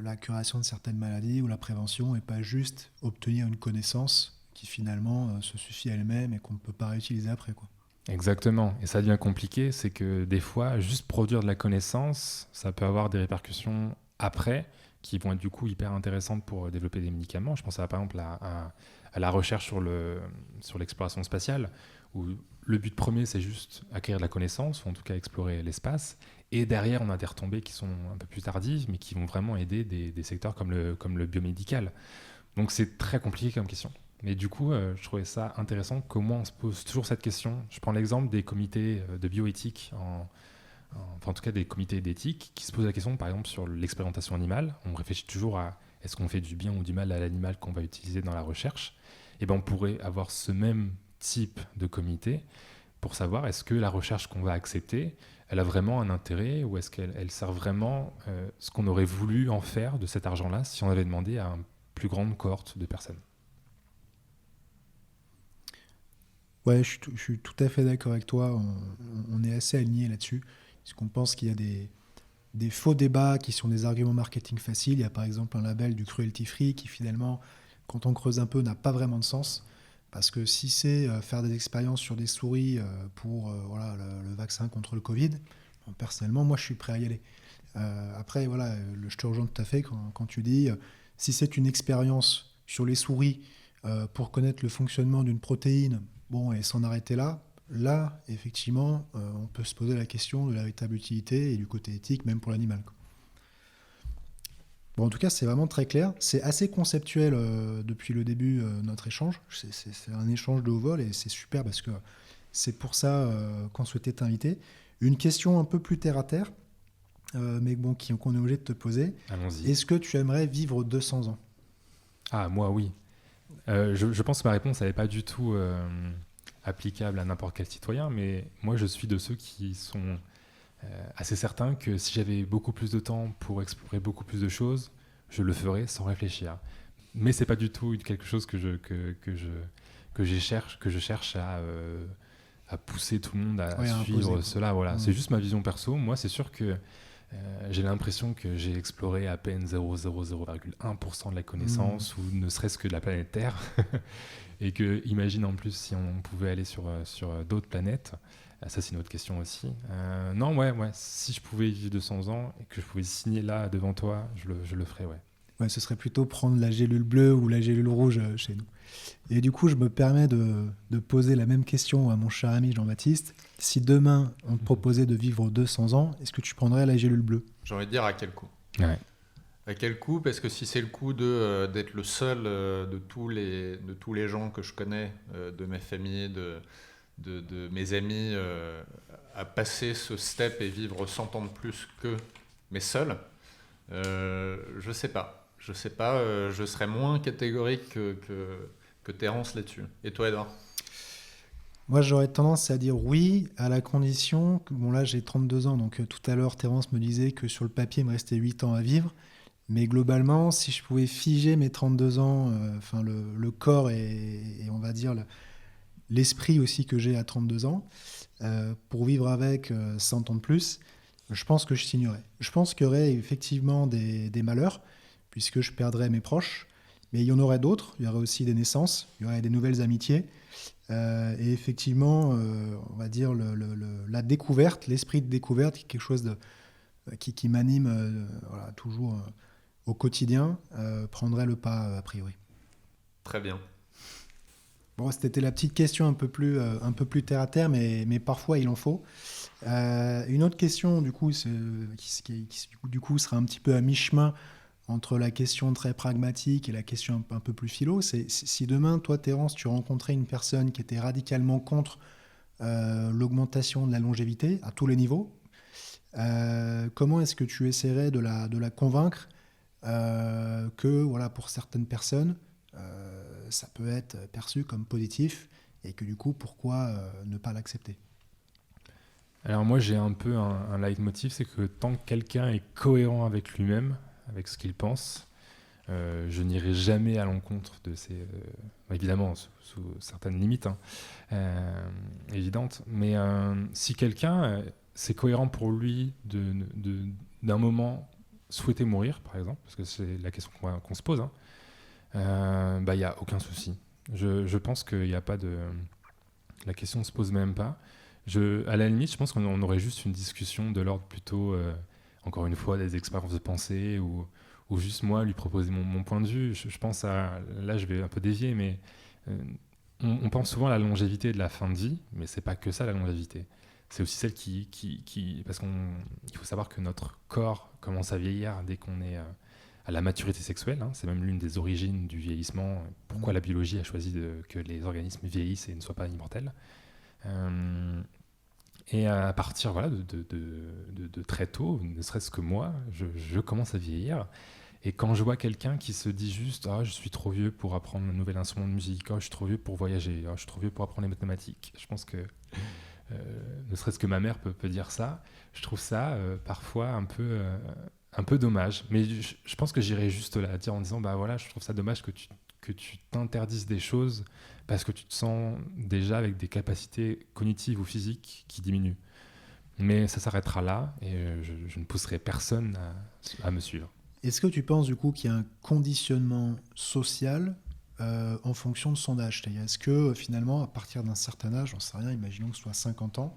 la curation de certaines maladies ou la prévention et pas juste obtenir une connaissance qui finalement se suffit à elle-même et qu'on ne peut pas réutiliser après, quoi. Exactement, et ça devient compliqué, c'est que des fois, juste produire de la connaissance, ça peut avoir des répercussions après qui vont être du coup hyper intéressantes pour développer des médicaments. Je pense par exemple à la recherche sur l'exploration spatiale, où le but premier, c'est juste acquérir de la connaissance, ou en tout cas explorer l'espace. Et derrière, on a des retombées qui sont un peu plus tardives, mais qui vont vraiment aider des secteurs comme le biomédical. Donc c'est très compliqué comme question. Mais du coup, je trouvais ça intéressant qu'au moins on se pose toujours cette question. Je prends l'exemple des comités de bioéthique, en tout cas des comités d'éthique, qui se posent la question, par exemple, sur l'expérimentation animale. On réfléchit toujours à est-ce qu'on fait du bien ou du mal à l'animal qu'on va utiliser dans la recherche. Et on pourrait avoir ce même type de comité pour savoir est-ce que la recherche qu'on va accepter, elle a vraiment un intérêt ou est-ce qu'elle sert vraiment ce qu'on aurait voulu en faire de cet argent-là si on avait demandé à une plus grande cohorte de personnes. Ouais, je suis tout à fait d'accord avec toi. On est assez alignés là-dessus. Parce qu'on pense qu'il y a des faux débats qui sont des arguments marketing faciles. Il y a par exemple un label du cruelty free qui finalement, quand on creuse un peu, n'a pas vraiment de sens. Parce que si c'est faire des expériences sur des souris pour le vaccin contre le Covid, personnellement, moi je suis prêt à y aller. Après, je te rejoins tout à fait quand tu dis si c'est une expérience sur les souris pour connaître le fonctionnement d'une protéine, et s'en arrêter là, effectivement, on peut se poser la question de la véritable utilité et du côté éthique, même pour l'animal, quoi. Bon, en tout cas, c'est vraiment très clair. C'est assez conceptuel depuis le début, notre échange. C'est un échange de haut vol et c'est super parce que c'est pour ça qu'on souhaitait t'inviter. Une question un peu plus terre à terre, mais qu'on est obligé de te poser. Allons-y. Est-ce que tu aimerais vivre 200 ans ? Ah, moi, oui. Je pense que ma réponse, elle n'est pas du tout applicable à n'importe quel citoyen, mais moi je suis de ceux qui sont assez certains que si j'avais beaucoup plus de temps pour explorer beaucoup plus de choses, je le ferais sans réfléchir. Mais c'est pas du tout quelque chose que je cherche à pousser tout le monde à suivre cela. Voilà. C'est juste ma vision perso. Moi, c'est sûr que j'ai l'impression que j'ai exploré à peine 0,1% de la connaissance, ou ne serait-ce que de la planète Terre. Et que, imagine en plus si on pouvait aller sur d'autres planètes. Ça, c'est une autre question aussi. Non, ouais, si je pouvais vivre 200 ans et que je pouvais signer là devant toi, je le ferais, ouais. Ouais, ce serait plutôt prendre la gélule bleue ou la gélule rouge chez nous. Et du coup, je me permets de poser la même question à mon cher ami Jean-Baptiste. Si demain, on te proposait de vivre 200 ans, est-ce que tu prendrais la gélule bleue ? J'ai envie de dire à quel coût. Ouais. À quel coût ? Parce que si c'est le coût d'être le seul de tous les gens que je connais, de mes familles, de mes amis, à passer ce step et vivre 100 ans de plus que mais seul, je sais pas. Je serais moins catégorique que Terence là-dessus. Et toi, Edouard ? Moi, j'aurais tendance à dire oui, à la condition que, bon là j'ai 32 ans, donc tout à l'heure Terence me disait que sur le papier il me restait 8 ans à vivre, mais globalement, si je pouvais figer mes 32 ans, le corps et on va dire l'esprit aussi que j'ai à 32 ans, pour vivre avec 100 ans de plus, je pense que je signerais. Je pense qu'il y aurait effectivement des malheurs, puisque je perdrais mes proches, mais il y en aurait d'autres. Il y aurait aussi des naissances, il y aurait des nouvelles amitiés, et effectivement, on va dire la découverte, l'esprit de découverte, quelque chose qui m'anime toujours au quotidien, prendrait le pas a priori. Très bien. Bon, c'était la petite question un peu plus terre à terre, mais parfois il en faut. Une autre question, du coup, qui du coup sera un petit peu à mi-chemin entre la question très pragmatique et la question un peu plus philo, c'est si demain, toi, Terence, tu rencontrais une personne qui était radicalement contre l'augmentation de la longévité à tous les niveaux, comment est-ce que tu essaierais de la convaincre que, voilà, pour certaines personnes, ça peut être perçu comme positif et que du coup, pourquoi ne pas l'accepter ? Alors moi, j'ai un peu un leitmotiv, c'est que tant que quelqu'un est cohérent avec lui-même, avec ce qu'il pense, je n'irai jamais à l'encontre de ses... évidemment, sous certaines limites évidentes, mais si quelqu'un, c'est cohérent pour lui d'un moment souhaiter mourir, par exemple, parce que c'est la question qu'on se pose, y a aucun souci. Je pense qu'il n'y a pas de... La question ne se pose même pas. À la limite, je pense qu'on aurait juste une discussion de l'ordre plutôt, encore une fois, des expériences de pensée ou juste moi lui proposer mon point de vue. Je pense là je vais un peu dévier, mais on pense souvent à la longévité de la fin de vie, mais c'est pas que ça la longévité. C'est aussi celle parce qu'il faut savoir que notre corps commence à vieillir dès qu'on est à la maturité sexuelle. C'est même l'une des origines du vieillissement. Pourquoi la biologie a choisi que les organismes vieillissent et ne soient pas immortels. Et à partir de très tôt, ne serait-ce que moi, je commence à vieillir. Et quand je vois quelqu'un qui se dit juste « je suis trop vieux pour apprendre un nouvel instrument de musique, je suis trop vieux pour voyager, je suis trop vieux pour apprendre les mathématiques », je pense que ne serait-ce que ma mère peut dire ça. Je trouve ça parfois un peu dommage. Mais je pense que j'irais juste là dire en disant « je trouve ça dommage que tu t'interdises des choses parce que tu te sens déjà avec des capacités cognitives ou physiques qui diminuent. » Mais ça s'arrêtera là et je ne pousserai personne à me suivre. Est-ce que tu penses du coup qu'il y a un conditionnement social en fonction de son âge ? C'est-à-dire, est-ce que finalement, à partir d'un certain âge, j'en sais rien, imaginons que ce soit 50 ans,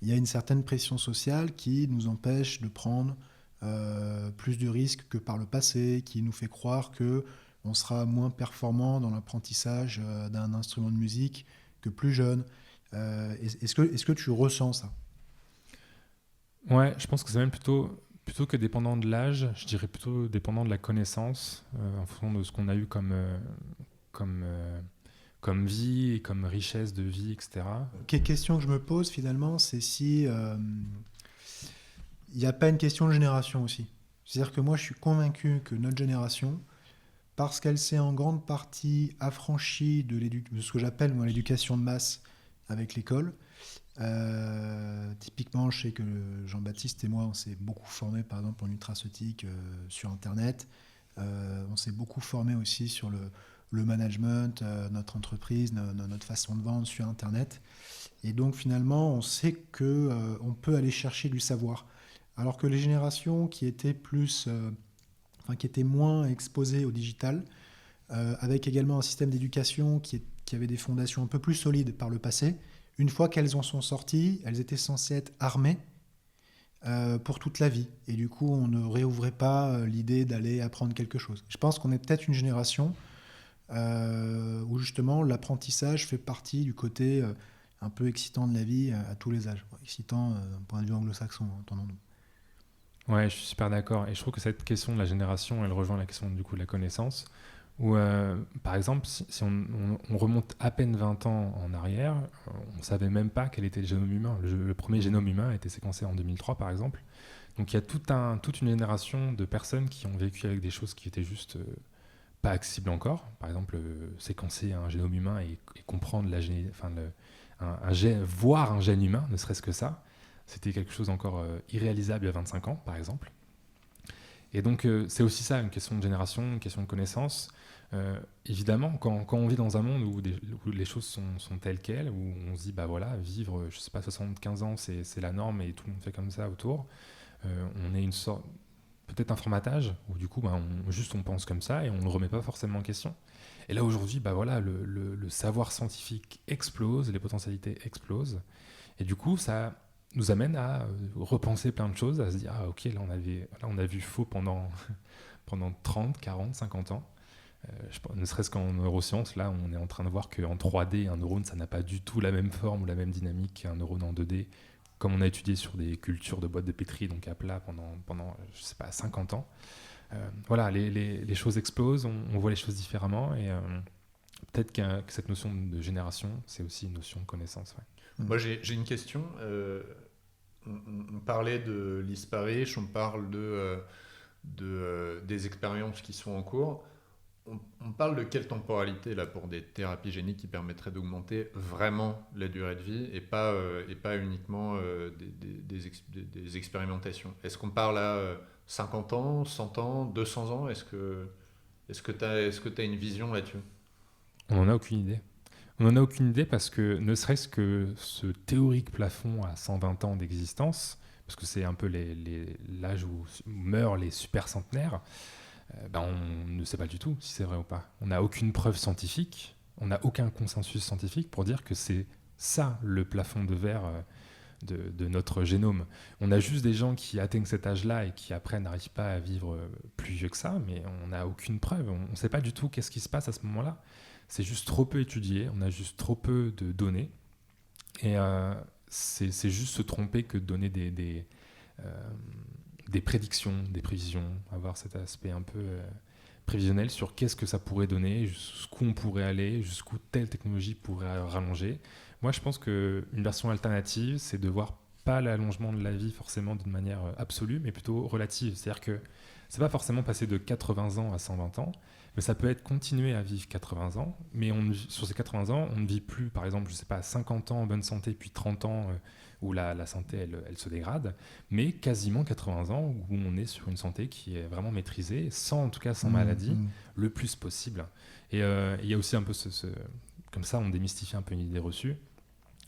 il y a une certaine pression sociale qui nous empêche de prendre plus de risques que par le passé, qui nous fait croire qu'on sera moins performant dans l'apprentissage d'un instrument de musique que plus jeune. Est-ce que tu ressens ça ? Ouais, je pense que c'est même plutôt que dépendant de l'âge, je dirais plutôt dépendant de la connaissance, en fonction de ce qu'on a eu comme vie et comme richesse de vie, etc. Question que je me pose finalement, c'est si il n'y a pas une question de génération aussi. C'est-à-dire que moi, je suis convaincu que notre génération, parce qu'elle s'est en grande partie affranchie de ce que j'appelle moi l'éducation de masse, avec l'école. Typiquement, je sais que Jean-Baptiste et moi, on s'est beaucoup formés, par exemple, en nutraceutique sur Internet. On s'est beaucoup formé aussi sur le management, notre entreprise, notre façon de vendre sur Internet. Et donc, finalement, on sait qu'on peut aller chercher du savoir. Alors que les générations qui étaient qui étaient moins exposées au digital, avec également un système d'éducation qui avait des fondations un peu plus solides par le passé, une fois qu'elles en sont sorties, elles étaient censées être armées pour toute la vie. Et du coup, on ne réouvrait pas l'idée d'aller apprendre quelque chose. Je pense qu'on est peut-être une génération où justement l'apprentissage fait partie du côté un peu excitant de la vie à tous les âges. Excitant d'un point de vue anglo-saxon, entendons-nous. Ouais, je suis super d'accord. Et je trouve que cette question de la génération, elle rejoint la question du coup de la connaissance. Où, par exemple, si on remonte à peine 20 ans en arrière, on ne savait même pas quel était le génome humain. Le premier génome humain a été séquencé en 2003, par exemple. Donc il y a toute une génération de personnes qui ont vécu avec des choses qui étaient juste pas accessibles encore. Par exemple, séquencer un génome humain et comprendre voir un gène humain, ne serait-ce que ça, c'était quelque chose encore irréalisable il y a 25 ans, par exemple. Et donc, c'est aussi ça, une question de génération, une question de connaissance. Évidemment, quand on vit dans un monde où les choses sont telles quelles, où on se dit, bah voilà, vivre, je sais pas, 75 ans, c'est la norme et tout le monde fait comme ça autour, on est une sorte, peut-être un formatage, où du coup, bah, on pense comme ça et on ne le remet pas forcément en question. Et là, aujourd'hui, bah voilà, le savoir scientifique explose, les potentialités explosent. Et du coup, ça nous amène à repenser plein de choses, à se dire, ah ok, là on a vu faux pendant 30, 40, 50 ans. Ne serait-ce qu'en neurosciences, là on est en train de voir qu'en 3D, un neurone, ça n'a pas du tout la même forme ou la même dynamique qu'un neurone en 2D, comme on a étudié sur des cultures de boîtes de pétri, donc à plat pendant je sais pas, 50 ans. Voilà, les choses explosent, on voit les choses différemment, et peut-être que cette notion de génération, c'est aussi une notion de connaissance. Ouais. Moi, j'ai une question. On parlait de l'ISPARISH, on parle des expériences qui sont en cours. On parle de quelle temporalité là, pour des thérapies géniques qui permettraient d'augmenter vraiment la durée de vie et pas uniquement des expérimentations. Est-ce qu'on parle à 50 ans, 100 ans, 200 ans? Est-ce que tu as une vision là-dessus? On n'en a aucune idée. On n'en a aucune idée parce que ne serait-ce que ce théorique plafond à 120 ans d'existence, parce que c'est un peu l'âge où meurent les super centenaires, on ne sait pas du tout si c'est vrai ou pas. On n'a aucune preuve scientifique, on n'a aucun consensus scientifique pour dire que c'est ça le plafond de verre de notre génome. On a juste des gens qui atteignent cet âge-là et qui après n'arrivent pas à vivre plus vieux que ça, mais on n'a aucune preuve. On ne sait pas du tout qu'est-ce qui se passe à ce moment-là. C'est juste trop peu étudié, on a juste trop peu de données. Et c'est juste se tromper que de donner des prédictions, des prévisions, avoir cet aspect un peu prévisionnel sur qu'est-ce que ça pourrait donner, jusqu'où on pourrait aller, jusqu'où telle technologie pourrait rallonger. Moi, je pense qu'une version alternative, c'est de voir pas l'allongement de la vie forcément d'une manière absolue, mais plutôt relative. C'est-à-dire que c'est pas forcément passer de 80 ans à 120 ans, mais ça peut être continuer à vivre 80 ans, mais sur ces 80 ans, on ne vit plus, par exemple, je sais pas, 50 ans en bonne santé, puis 30 ans où la santé, elle se dégrade, mais quasiment 80 ans où on est sur une santé qui est vraiment maîtrisée, en tout cas sans maladie, le plus possible. Et il y a aussi un peu comme ça, on démystifie un peu une idée reçue.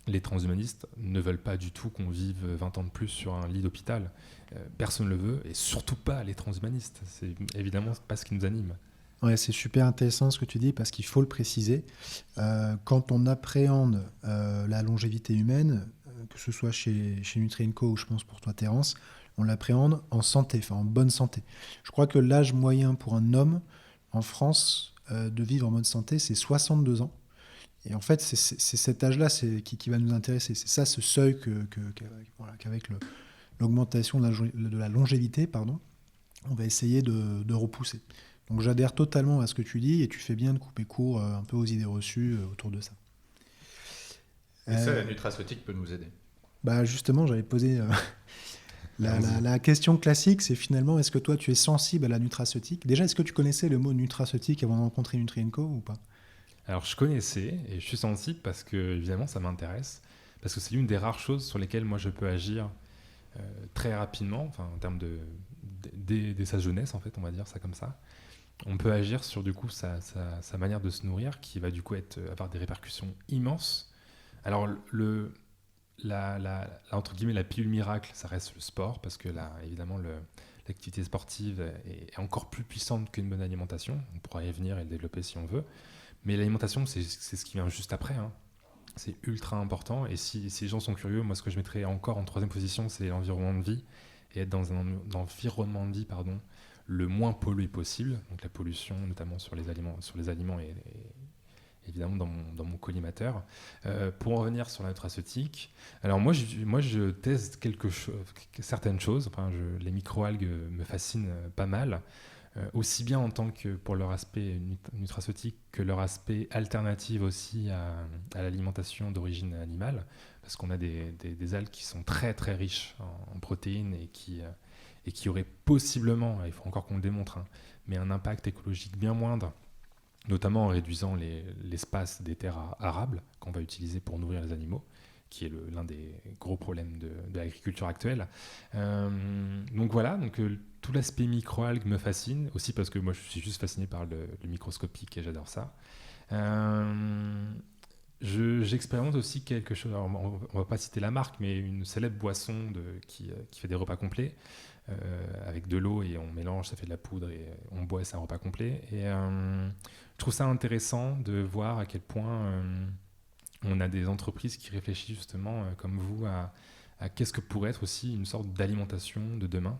Les transhumanistes ne veulent pas du tout qu'on vive 20 ans de plus sur un lit d'hôpital. Personne ne le veut, et surtout pas les transhumanistes. C'est évidemment pas ce qui nous anime. Ouais, c'est super intéressant ce que tu dis parce qu'il faut le préciser. Quand on appréhende la longévité humaine, que ce soit chez Nutri&Co ou je pense pour toi Terence, on l'appréhende en santé, enfin en bonne santé. Je crois que l'âge moyen pour un homme en France de vivre en bonne santé, c'est 62 ans. Et en fait, c'est cet âge-là qui va nous intéresser. C'est ça ce seuil qu'avec l'augmentation de la longévité, on va essayer de repousser. Donc j'adhère totalement à ce que tu dis et tu fais bien de couper court un peu aux idées reçues autour de ça. Et ça, la nutraceutique peut nous aider. Justement, j'avais posé la question classique, c'est finalement, est-ce que toi tu es sensible à la nutraceutique? Déjà, est-ce que tu connaissais le mot nutraceutique avant de rencontrer Nutri&Co ou pas? Alors, je connaissais et je suis sensible parce que, évidemment, ça m'intéresse. Parce que c'est l'une des rares choses sur lesquelles moi je peux agir très rapidement, enfin, en termes dès sa jeunesse, en fait, on va dire ça comme ça. On peut agir sur, du coup, sa manière de se nourrir qui va, du coup, avoir des répercussions immenses. Alors, entre guillemets, la pilule miracle, ça reste le sport parce que là, évidemment, l'activité sportive est encore plus puissante qu'une bonne alimentation. On pourra y venir et le développer si on veut. Mais l'alimentation, c'est ce qui vient juste après, hein. C'est ultra important. Et si les gens sont curieux, moi, ce que je mettrais encore en troisième position, c'est l'environnement de vie. Et être dans un environnement de vie, le moins pollué possible. Donc la pollution, notamment sur les aliments et évidemment dans mon collimateur. Pour en revenir sur la nutraceutique, alors moi je teste certaines choses. Enfin, les microalgues me fascinent pas mal. Aussi bien en tant que pour leur aspect nutraceutique que leur aspect alternatif aussi à l'alimentation d'origine animale, parce qu'on a des algues qui sont très très riches en protéines et qui auraient possiblement, il faut encore qu'on le démontre, hein, mais un impact écologique bien moindre, notamment en réduisant l'espace des terres arables qu'on va utiliser pour nourrir les animaux, qui est l'un des gros problèmes de l'agriculture actuelle. Donc voilà, tout l'aspect microalgues me fascine, aussi parce que moi je suis juste fasciné par le microscopique et j'adore ça. J'expérimente aussi quelque chose, alors on ne va pas citer la marque, mais une célèbre boisson qui fait des repas complets, avec de l'eau et on mélange, ça fait de la poudre et on boit, c'est un repas complet. Et je trouve ça intéressant de voir à quel point on a des entreprises qui réfléchissent justement, comme vous, à qu'est-ce que pourrait être aussi une sorte d'alimentation de demain,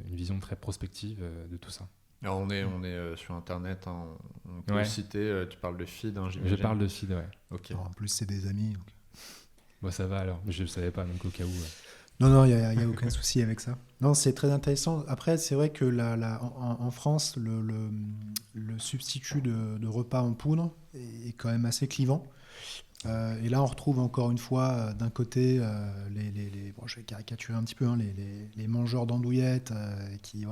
une vision très prospective de tout ça. Alors on est sur Internet, hein, on peut citer, tu parles de feed, hein, j'imagine. Je parle de feed, ouais. Okay. Alors, en plus, c'est des amis. Donc... Bon, ça va alors, je ne savais pas, donc au cas où... Non, il n'y a aucun souci avec ça. Non, c'est très intéressant. Après, c'est vrai que en France, le substitut de repas en poudre est quand même assez clivant. Et là, on retrouve encore une fois, d'un côté, bon, je vais caricaturer un petit peu, hein, les mangeurs d'andouillettes qui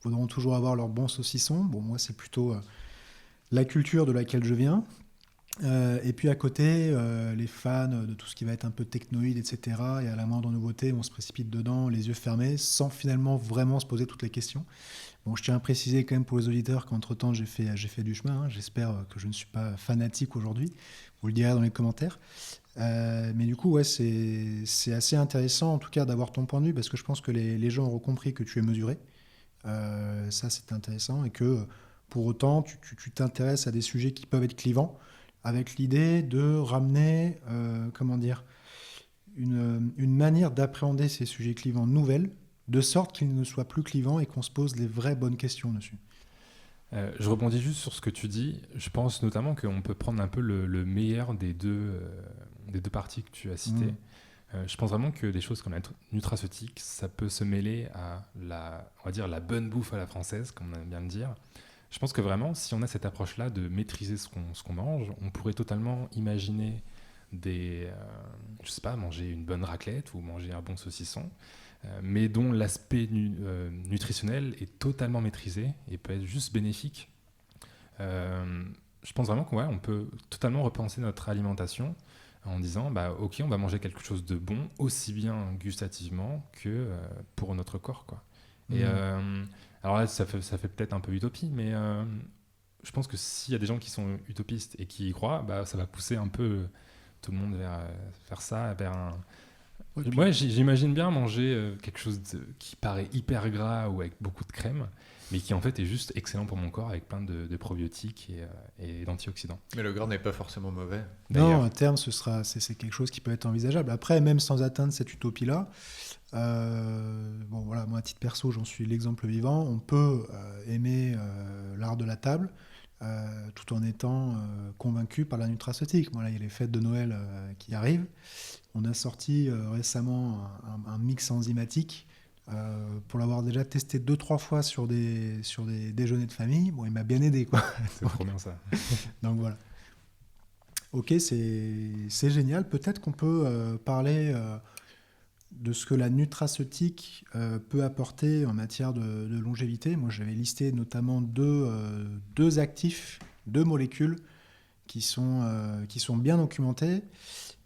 voudront toujours avoir leur bon saucisson. Bon, moi, c'est plutôt la culture de laquelle je viens. Et puis à côté, les fans de tout ce qui va être un peu technoïde, etc. Et à la moindre nouveauté, on se précipite dedans, les yeux fermés, sans finalement vraiment se poser toutes les questions. Bon, je tiens à préciser quand même pour les auditeurs qu'entre-temps, j'ai fait du chemin. Hein. J'espère que je ne suis pas fanatique aujourd'hui. Vous le direz dans les commentaires. Mais du coup, ouais, c'est assez intéressant, en tout cas, d'avoir ton point de vue, parce que je pense que les gens auront compris que tu es mesuré. Ça, c'est intéressant. Et que, pour autant, tu t'intéresses à des sujets qui peuvent être clivants, avec l'idée de ramener, une manière d'appréhender ces sujets clivants nouvelles, de sorte qu'ils ne soient plus clivants et qu'on se pose les vraies bonnes questions dessus. Je rebondis juste sur ce que tu dis. Je pense notamment qu'on peut prendre un peu le meilleur des deux parties que tu as citées. Je pense vraiment que des choses comme la nutraceutique, ça peut se mêler à on va dire la bonne bouffe à la française, comme on aime bien le dire. Je pense que vraiment, si on a cette approche-là de maîtriser ce qu'on mange, on pourrait totalement imaginer je sais pas, manger une bonne raclette ou manger un bon saucisson, mais dont l'aspect nutritionnel est totalement maîtrisé et peut être juste bénéfique. Je pense vraiment qu'on peut totalement repenser notre alimentation en disant, ok, on va manger quelque chose de bon, aussi bien gustativement que pour notre corps, quoi. Et alors là, ça fait peut-être un peu utopie, mais je pense que s'il y a des gens qui sont utopistes et qui y croient, ça va pousser un peu tout le monde vers ça, vers un... Moi, j'imagine bien manger quelque chose qui paraît hyper gras ou avec beaucoup de crème, mais qui en fait est juste excellent pour mon corps avec plein de probiotiques et d'antioxydants. Mais le gras n'est pas forcément mauvais. Non, à terme, c'est quelque chose qui peut être envisageable. Après, même sans atteindre cette utopie-là, moi à titre perso, j'en suis l'exemple vivant. On peut aimer l'art de la table tout en étant convaincu par la nutraceutique. Voilà, il y a les fêtes de Noël qui arrivent. On a sorti récemment un mix enzymatique. Pour l'avoir déjà testé 2-3 fois sur des déjeuners de famille, bon, il m'a bien aidé, quoi. C'est trop bien ça. Donc voilà. Ok, c'est génial. Peut-être qu'on peut parler de ce que la nutraceutique peut apporter en matière de longévité. Moi, j'avais listé notamment deux actifs, 2 molécules qui sont bien documentées.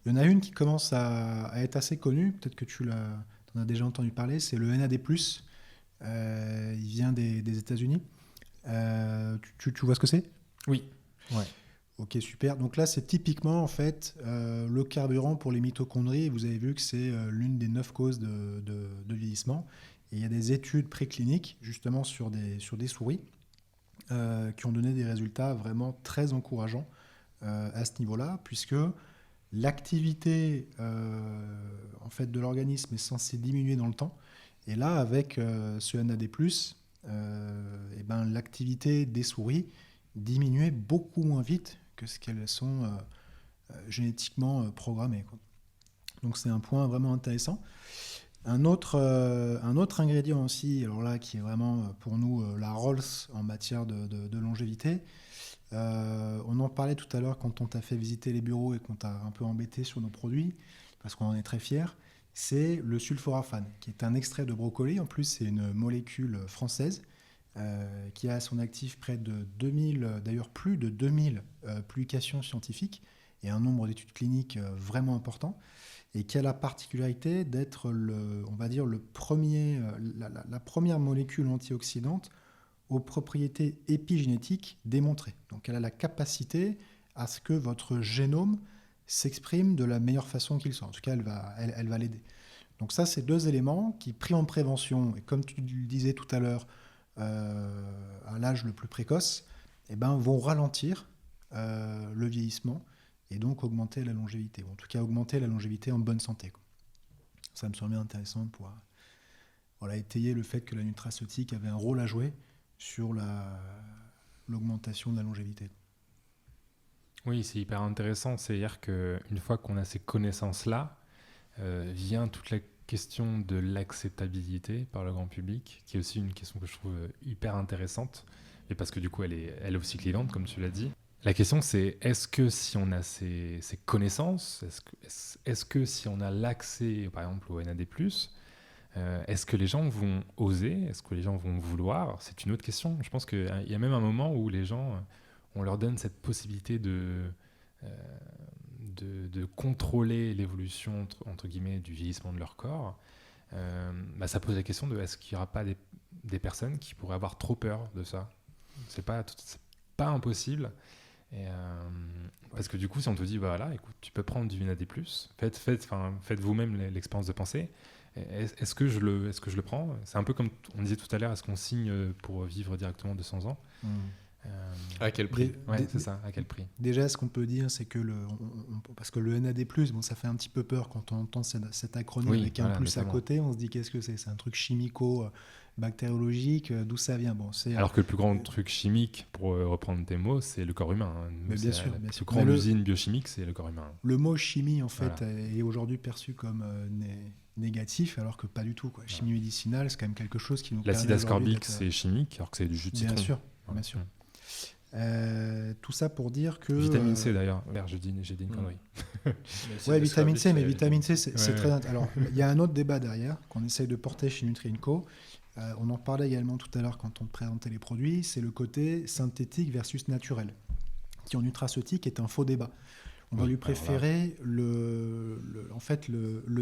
Il y en a une qui commence à être assez connue, peut-être que tu en as déjà entendu parler, c'est le NAD+. Il vient des États-Unis. Tu vois ce que c'est ? Oui. Ouais. Ok, super. Donc là, c'est typiquement en fait le carburant pour les mitochondries. Vous avez vu que c'est l'une des 9 causes de vieillissement. Et il y a des études précliniques justement sur des souris qui ont donné des résultats vraiment très encourageants à ce niveau-là, puisque l'activité en fait, de l'organisme est censée diminuer dans le temps. Et là, avec ce NAD+, et ben, l'activité des souris diminuait beaucoup moins vite que ce qu'elles sont génétiquement programmées, quoi. Donc c'est un point vraiment intéressant. Un autre ingrédient aussi, alors là, qui est vraiment pour nous la Rolls en matière de longévité. On en parlait tout à l'heure quand on t'a fait visiter les bureaux et qu'on t'a un peu embêté sur nos produits, parce qu'on en est très fiers. C'est le sulforaphane, qui est un extrait de brocoli. En plus, c'est une molécule française qui a à son actif près de 2000, d'ailleurs plus de 2000 publications scientifiques et un nombre d'études cliniques vraiment important, et qui a la particularité d'être on va dire la première molécule antioxydante aux propriétés épigénétiques démontrées. Donc elle a la capacité à ce que votre génome s'exprime de la meilleure façon qu'il soit. En tout cas, elle va l'aider. Donc ça, c'est 2 éléments qui, pris en prévention, et comme tu le disais tout à l'heure, à l'âge le plus précoce, eh ben, vont ralentir le vieillissement et donc augmenter la longévité, ou en tout cas augmenter la longévité en bonne santé, quoi. Ça me semblait intéressant pour étayer le fait que la nutraceutique avait un rôle à jouer sur l'augmentation de la longévité. Oui, c'est hyper intéressant. C'est-à-dire qu'une fois qu'on a ces connaissances-là, vient toute la question de l'acceptabilité par le grand public, qui est aussi une question que je trouve hyper intéressante, et parce que du coup, elle est aussi clivante, comme tu l'as dit. La question, c'est est-ce que si on a ces connaissances, est-ce que si on a l'accès, par exemple, au NAD+, est-ce que les gens vont oser ? Est-ce que les gens vont vouloir ? C'est une autre question. Je pense qu'il y a même un moment où les gens, on leur donne cette possibilité de contrôler l'évolution, entre guillemets, du vieillissement de leur corps. Ça pose la question de est-ce qu'il n'y aura pas des personnes qui pourraient avoir trop peur de ça ? C'est pas impossible. Parce que du coup, si on te dit, voilà, écoute, tu peux prendre du NAD+, faites vous-même l'expérience de pensée. Est-ce que je le prends ? C'est un peu comme on disait tout à l'heure, est-ce qu'on signe pour vivre directement 200 ans ? À quel prix ? C'est ça, à quel prix ? Déjà, ce qu'on peut dire, c'est que parce que le NAD+, bon, ça fait un petit peu peur quand on entend cet acronyme avec un plus notamment à côté, on se dit qu'est-ce que c'est ? C'est un truc chimico-bactériologique, d'où ça vient ? Bon, alors que le plus grand truc chimique, pour reprendre tes mots, c'est le corps humain. Mais bien sûr. La plus grande usine biochimique, c'est le corps humain. Le mot chimie, en fait, est aujourd'hui perçu comme négatif, alors que pas du tout, quoi. Chimie médicinale, c'est quand même quelque chose qui nous permet l'acide ascorbique, c'est chimique, alors que c'est du jus de citron. Bien sûr. Tout ça pour dire que... Vitamine C d'ailleurs, j'ai dit une connerie. Ouais, vitamine C, mais vitamine C, c'est très... Alors, il y a un autre débat derrière qu'on essaye de porter chez Nutri&Co. On en parlait également tout à l'heure quand on présentait les produits, c'est le côté synthétique versus naturel, qui en nutraceutique est un faux débat. On va lui préférer le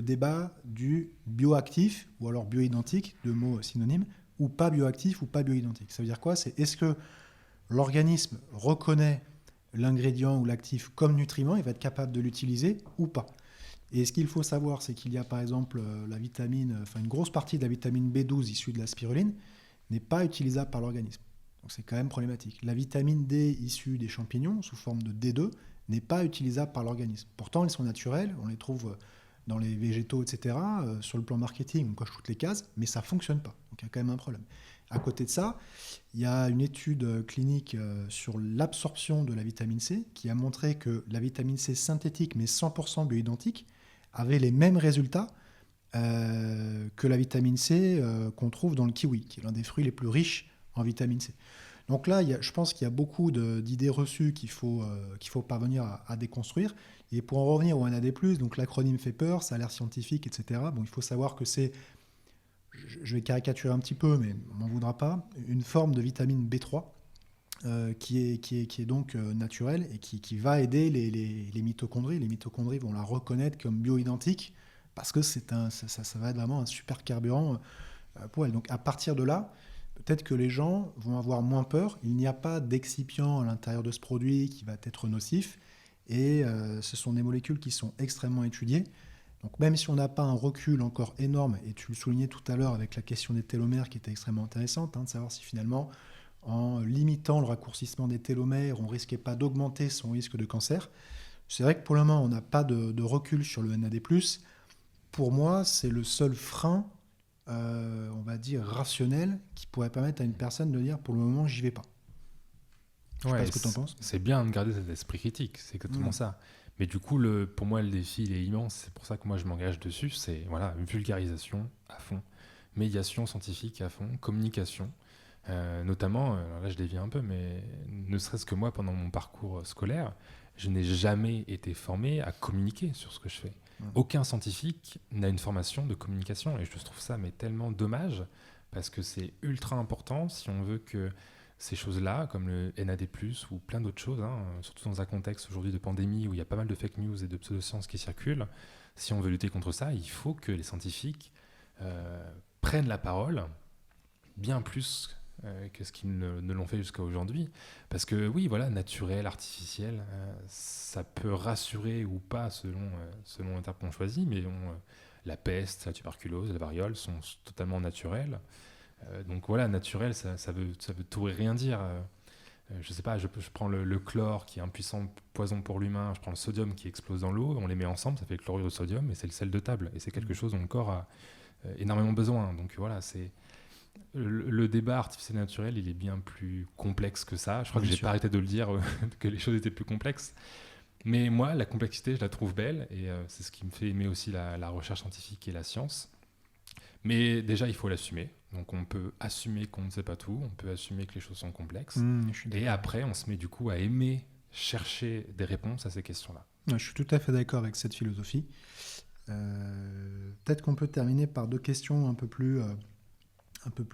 débat du bioactif, ou alors bioidentique, 2 mots synonymes, ou pas bioactif ou pas bioidentique. Ça veut dire quoi ? C'est est-ce que l'organisme reconnaît l'ingrédient ou l'actif comme nutriment, il va être capable de l'utiliser ou pas. Et ce qu'il faut savoir, c'est qu'il y a par exemple une grosse partie de la vitamine B12 issue de la spiruline n'est pas utilisable par l'organisme. Donc c'est quand même problématique. La vitamine D issue des champignons, sous forme de D2, n'est pas utilisable par l'organisme. Pourtant, elles sont naturelles, on les trouve dans les végétaux, etc. Sur le plan marketing, on coche toutes les cases, mais ça ne fonctionne pas. Donc il y a quand même un problème. À côté de ça, il y a une étude clinique sur l'absorption de la vitamine C qui a montré que la vitamine C synthétique, mais 100% bioidentique, avait les mêmes résultats que la vitamine C qu'on trouve dans le kiwi, qui est l'un des fruits les plus riches en vitamine C. Donc là, je pense qu'il y a beaucoup d'idées reçues qu'il faut parvenir à déconstruire. Et pour en revenir au NAD+, donc l'acronyme fait peur, ça a l'air scientifique, etc. Bon, il faut savoir que c'est, je vais caricaturer un petit peu, mais on m'en voudra pas, une forme de vitamine B3 qui est donc naturelle et qui va aider les mitochondries. Les mitochondries vont la reconnaître comme bioidentique parce que ça va être vraiment un super carburant pour elle. Donc à partir de là, peut-être que les gens vont avoir moins peur. Il n'y a pas d'excipient à l'intérieur de ce produit qui va être nocif et ce sont des molécules qui sont extrêmement étudiées. Donc même si on n'a pas un recul encore énorme, et tu le soulignais tout à l'heure avec la question des télomères qui était extrêmement intéressante, de savoir si finalement en limitant le raccourcissement des télomères, on ne risquait pas d'augmenter son risque de cancer. C'est vrai que pour le moment, on n'a pas de recul sur le NAD+. Pour moi, c'est le seul frein, on va dire, rationnel, qui pourrait permettre à une personne de dire, pour le moment, j'y vais pas. Je sais pas ce que tu en penses. C'est bien de garder cet esprit critique, c'est exactement ça. Mais du coup, pour moi, le défi, il est immense. C'est pour ça que moi, je m'engage dessus. C'est une vulgarisation à fond, médiation scientifique à fond, communication. Notamment, alors là je dévie un peu, mais ne serait-ce que moi, pendant mon parcours scolaire, je n'ai jamais été formé à communiquer sur ce que je fais. Aucun scientifique n'a une formation de communication, et je trouve ça mais tellement dommage, parce que c'est ultra important si on veut que ces choses-là, comme le NAD+, ou plein d'autres choses, surtout dans un contexte aujourd'hui de pandémie où il y a pas mal de fake news et de pseudosciences qui circulent, si on veut lutter contre ça, il faut que les scientifiques prennent la parole, bien plus que ce qu'ils ne l'ont fait jusqu'à aujourd'hui. Parce que oui, voilà, naturel, artificiel, ça peut rassurer ou pas selon le terme qu'on choisit, mais la peste, la tuberculose, la variole sont totalement naturelles. Donc voilà, naturel, ça veut tout et rien dire. Je sais pas, je prends le chlore qui est un puissant poison pour l'humain, je prends le sodium qui explose dans l'eau, on les met ensemble, ça fait le chlorure de sodium, et c'est le sel de table. Et c'est quelque chose dont le corps a énormément besoin. Donc voilà, c'est... Le débat artificiel et naturel, il est bien plus complexe que ça. Je crois que j'ai pas arrêté de le dire, que les choses étaient plus complexes. Mais moi, la complexité, je la trouve belle, et c'est ce qui me fait aimer aussi la recherche scientifique et la science. Mais déjà, il faut l'assumer. Donc on peut assumer qu'on ne sait pas tout, on peut assumer que les choses sont complexes. Et après, on se met du coup à aimer chercher des réponses à ces questions-là. Je suis tout à fait d'accord avec cette philosophie. Peut-être qu'on peut terminer par deux questions un peu plus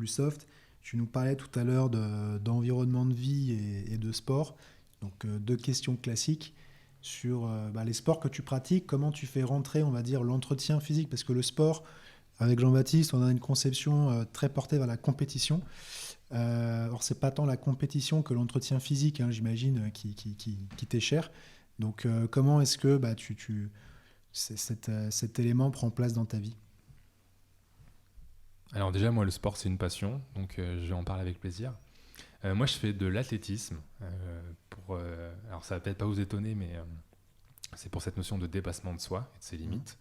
soft. Tu nous parlais tout à l'heure d'environnement de vie et de sport. Donc deux questions classiques sur les sports que tu pratiques. Comment tu fais rentrer, on va dire, l'entretien physique? Parce que le sport, avec Jean-Baptiste, on a une conception très portée vers la compétition. Or, c'est pas tant la compétition que l'entretien physique, j'imagine, qui t'est cher. Donc comment est-ce que cet élément prend place dans ta vie? Alors déjà, moi, le sport, c'est une passion, donc je vais en parler avec plaisir. Moi, je fais de l'athlétisme. Alors, ça va peut-être pas vous étonner, mais c'est pour cette notion de dépassement de soi et de ses limites,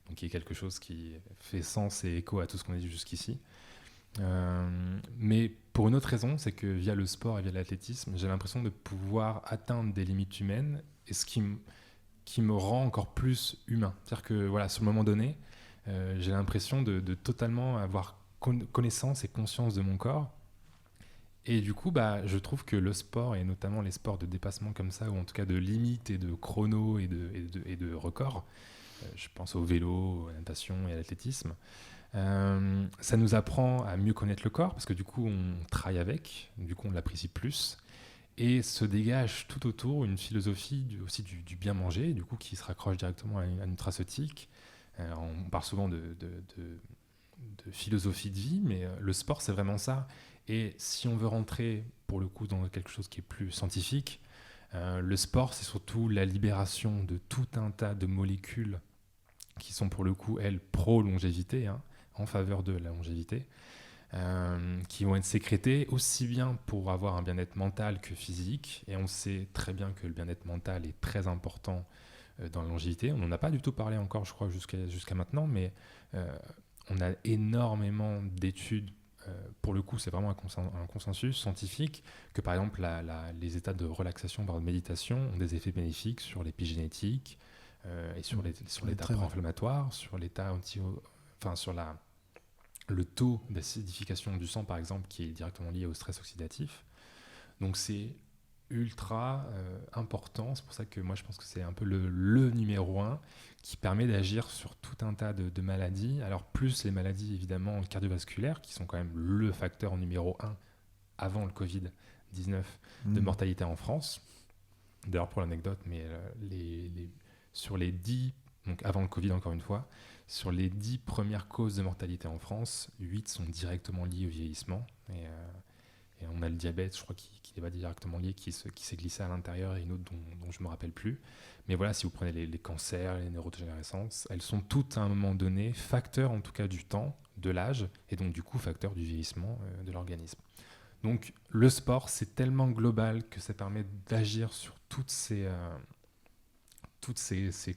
donc qui est quelque chose qui fait sens et écho à tout ce qu'on a dit jusqu'ici. Mais pour une autre raison, c'est que via le sport et via l'athlétisme, j'ai l'impression de pouvoir atteindre des limites humaines, et ce qui me rend encore plus humain. C'est-à-dire que voilà, sur le moment donné, j'ai l'impression de totalement avoir connaissance et conscience de mon corps. Et du coup, je trouve que le sport, et notamment les sports de dépassement comme ça, ou en tout cas de limite et de chrono et de record, je pense au vélo, à la natation et à l'athlétisme, ça nous apprend à mieux connaître le corps, parce que du coup, on travaille avec, du coup, on l'apprécie plus. Et se dégage tout autour une philosophie aussi du bien manger, du coup, qui se raccroche directement à une nutraceutique. On parle souvent de philosophie de vie, mais le sport, c'est vraiment ça. Et si on veut rentrer, pour le coup, dans quelque chose qui est plus scientifique, le sport, c'est surtout la libération de tout un tas de molécules qui sont, pour le coup, elles, pro-longévité, en faveur de la longévité, qui vont être sécrétées aussi bien pour avoir un bien-être mental que physique. Et on sait très bien que le bien-être mental est très important dans la longévité. On n'en a pas du tout parlé encore, je crois, jusqu'à maintenant, mais on a énormément d'études. Pour le coup, c'est vraiment un consensus scientifique que, par exemple, les états de relaxation par méditation ont des effets bénéfiques sur l'épigénétique et sur l'état pro-inflammatoire, sur l'état sur le taux d'acidification du sang, par exemple, qui est directement lié au stress oxydatif. Donc c'est ultra important. C'est pour ça que moi je pense que c'est un peu le numéro 1 qui permet d'agir sur tout un tas de maladies. Alors plus les maladies évidemment cardiovasculaires qui sont quand même le facteur numéro 1 avant le Covid de mortalité en France. D'ailleurs, pour l'anecdote, mais sur les 10, donc avant le Covid encore une fois, sur les 10 premières causes de mortalité en France, 8 sont directement liées au vieillissement. Et on a le diabète, je crois, qui n'est pas directement lié, qui s'est glissé à l'intérieur, et une autre dont je ne me rappelle plus. Mais voilà, si vous prenez les cancers, les neurodégénérescences, elles sont toutes à un moment donné facteurs, en tout cas du temps, de l'âge, et donc du coup facteurs du vieillissement de l'organisme. Donc le sport, c'est tellement global que ça permet d'agir sur toutes ces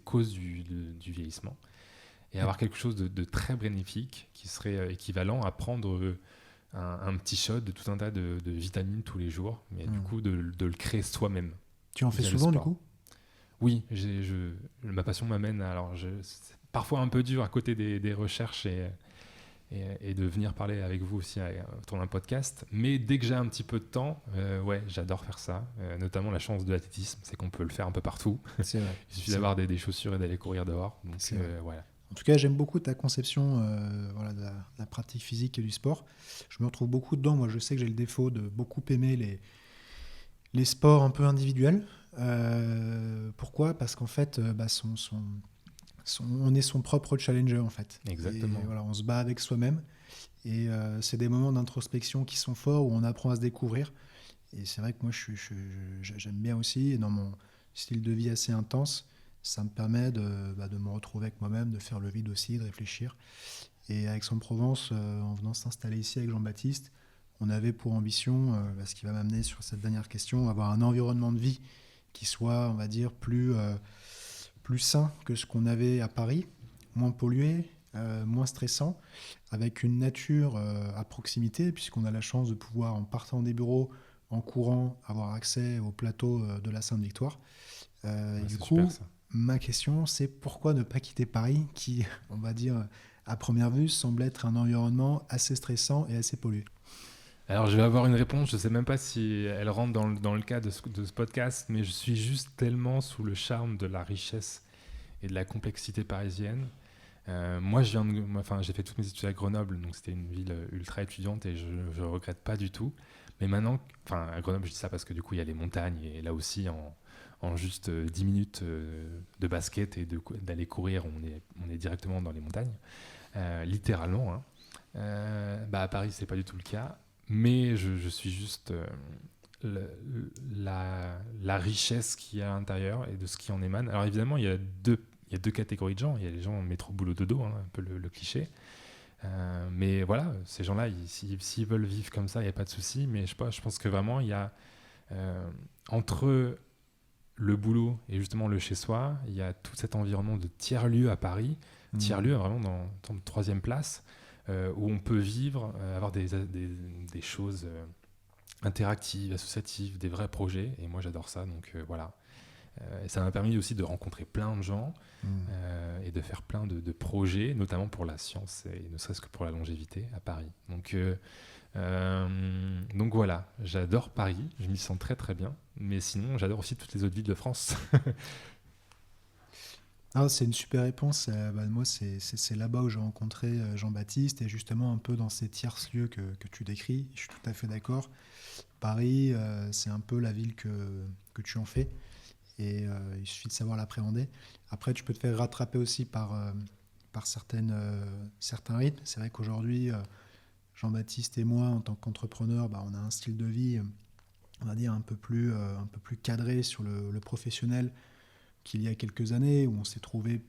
causes du vieillissement, et avoir quelque chose de très bénéfique qui serait équivalent à prendre un petit shot de tout un tas de vitamines tous les jours, mais du coup de le créer soi-même. Tu en fais souvent du coup ? Oui, ma passion m'amène. Alors, c'est parfois un peu dur à côté des recherches et de venir parler avec vous aussi autour d'un podcast, mais dès que j'ai un petit peu de temps, j'adore faire ça. Notamment la chance de l'athlétisme, c'est qu'on peut le faire un peu partout. C'est vrai. Il suffit d'avoir des chaussures et d'aller courir dehors. Donc, voilà. En tout cas, j'aime beaucoup ta conception de la pratique physique et du sport. Je me retrouve beaucoup dedans. Moi, je sais que j'ai le défaut de beaucoup aimer les sports un peu individuels. Pourquoi ? Parce qu'en fait, on est son propre challenger, en fait. Exactement. Et, voilà, on se bat avec soi-même. Et c'est des moments d'introspection qui sont forts, où on apprend à se découvrir. Et c'est vrai que moi, j'aime bien aussi. Et dans mon style de vie assez intense, ça me permet de me retrouver avec moi-même, de faire le vide aussi, de réfléchir. Et à Aix-en-Provence, en venant s'installer ici avec Jean-Baptiste, on avait pour ambition, ce qui va m'amener sur cette dernière question, avoir un environnement de vie qui soit, on va dire, plus sain que ce qu'on avait à Paris, moins pollué, moins stressant, avec une nature à proximité, puisqu'on a la chance de pouvoir, en partant des bureaux, en courant, avoir accès au plateau de la Sainte-Victoire. Et du coup, ma question, c'est pourquoi ne pas quitter Paris, qui, on va dire, à première vue, semble être un environnement assez stressant et assez pollué. Alors, je vais avoir une réponse, je ne sais même pas si elle rentre dans le cadre de ce podcast, mais je suis juste tellement sous le charme de la richesse et de la complexité parisienne. Moi, j'ai fait toutes mes études à Grenoble, donc c'était une ville ultra étudiante et je ne regrette pas du tout. Mais maintenant, à Grenoble, je dis ça parce que du coup, il y a les montagnes et là aussi, en juste 10 minutes de basket et d'aller courir, on est directement dans les montagnes, littéralement. À Paris, c'est pas du tout le cas, mais je suis juste la richesse qu'il y a à l'intérieur et de ce qui en émane. Alors évidemment, il y a deux catégories de gens. Il y a les gens métro boulot dodo, un peu le cliché. Mais voilà, ces gens-là, s'ils veulent vivre comme ça, il n'y a pas de souci. Mais je pense que vraiment, il y a entre le boulot et justement le chez-soi, il y a tout cet environnement de tiers-lieu à Paris, tiers-lieu vraiment dans troisième place, où on peut vivre, avoir des choses interactives, associatives, des vrais projets. Et moi, j'adore ça. Donc voilà. Et ça m'a permis aussi de rencontrer plein de gens et de faire plein de projets, notamment pour la science et ne serait-ce que pour la longévité à Paris. Donc voilà, j'adore Paris, je m'y sens très très bien, mais sinon j'adore aussi toutes les autres villes de France. C'est une super réponse. Moi, c'est là-bas où j'ai rencontré Jean-Baptiste, et justement un peu dans ces tiers-lieux que tu décris. Je suis tout à fait d'accord. Paris, c'est un peu la ville que tu en fais. Et il suffit de savoir l'appréhender. Après, tu peux te faire rattraper aussi par certains rythmes. C'est vrai qu'aujourd'hui, Jean-Baptiste et moi, en tant qu'entrepreneurs, on a un style de vie, on va dire, un peu plus cadré sur le professionnel qu'il y a quelques années, où on s'est trouvés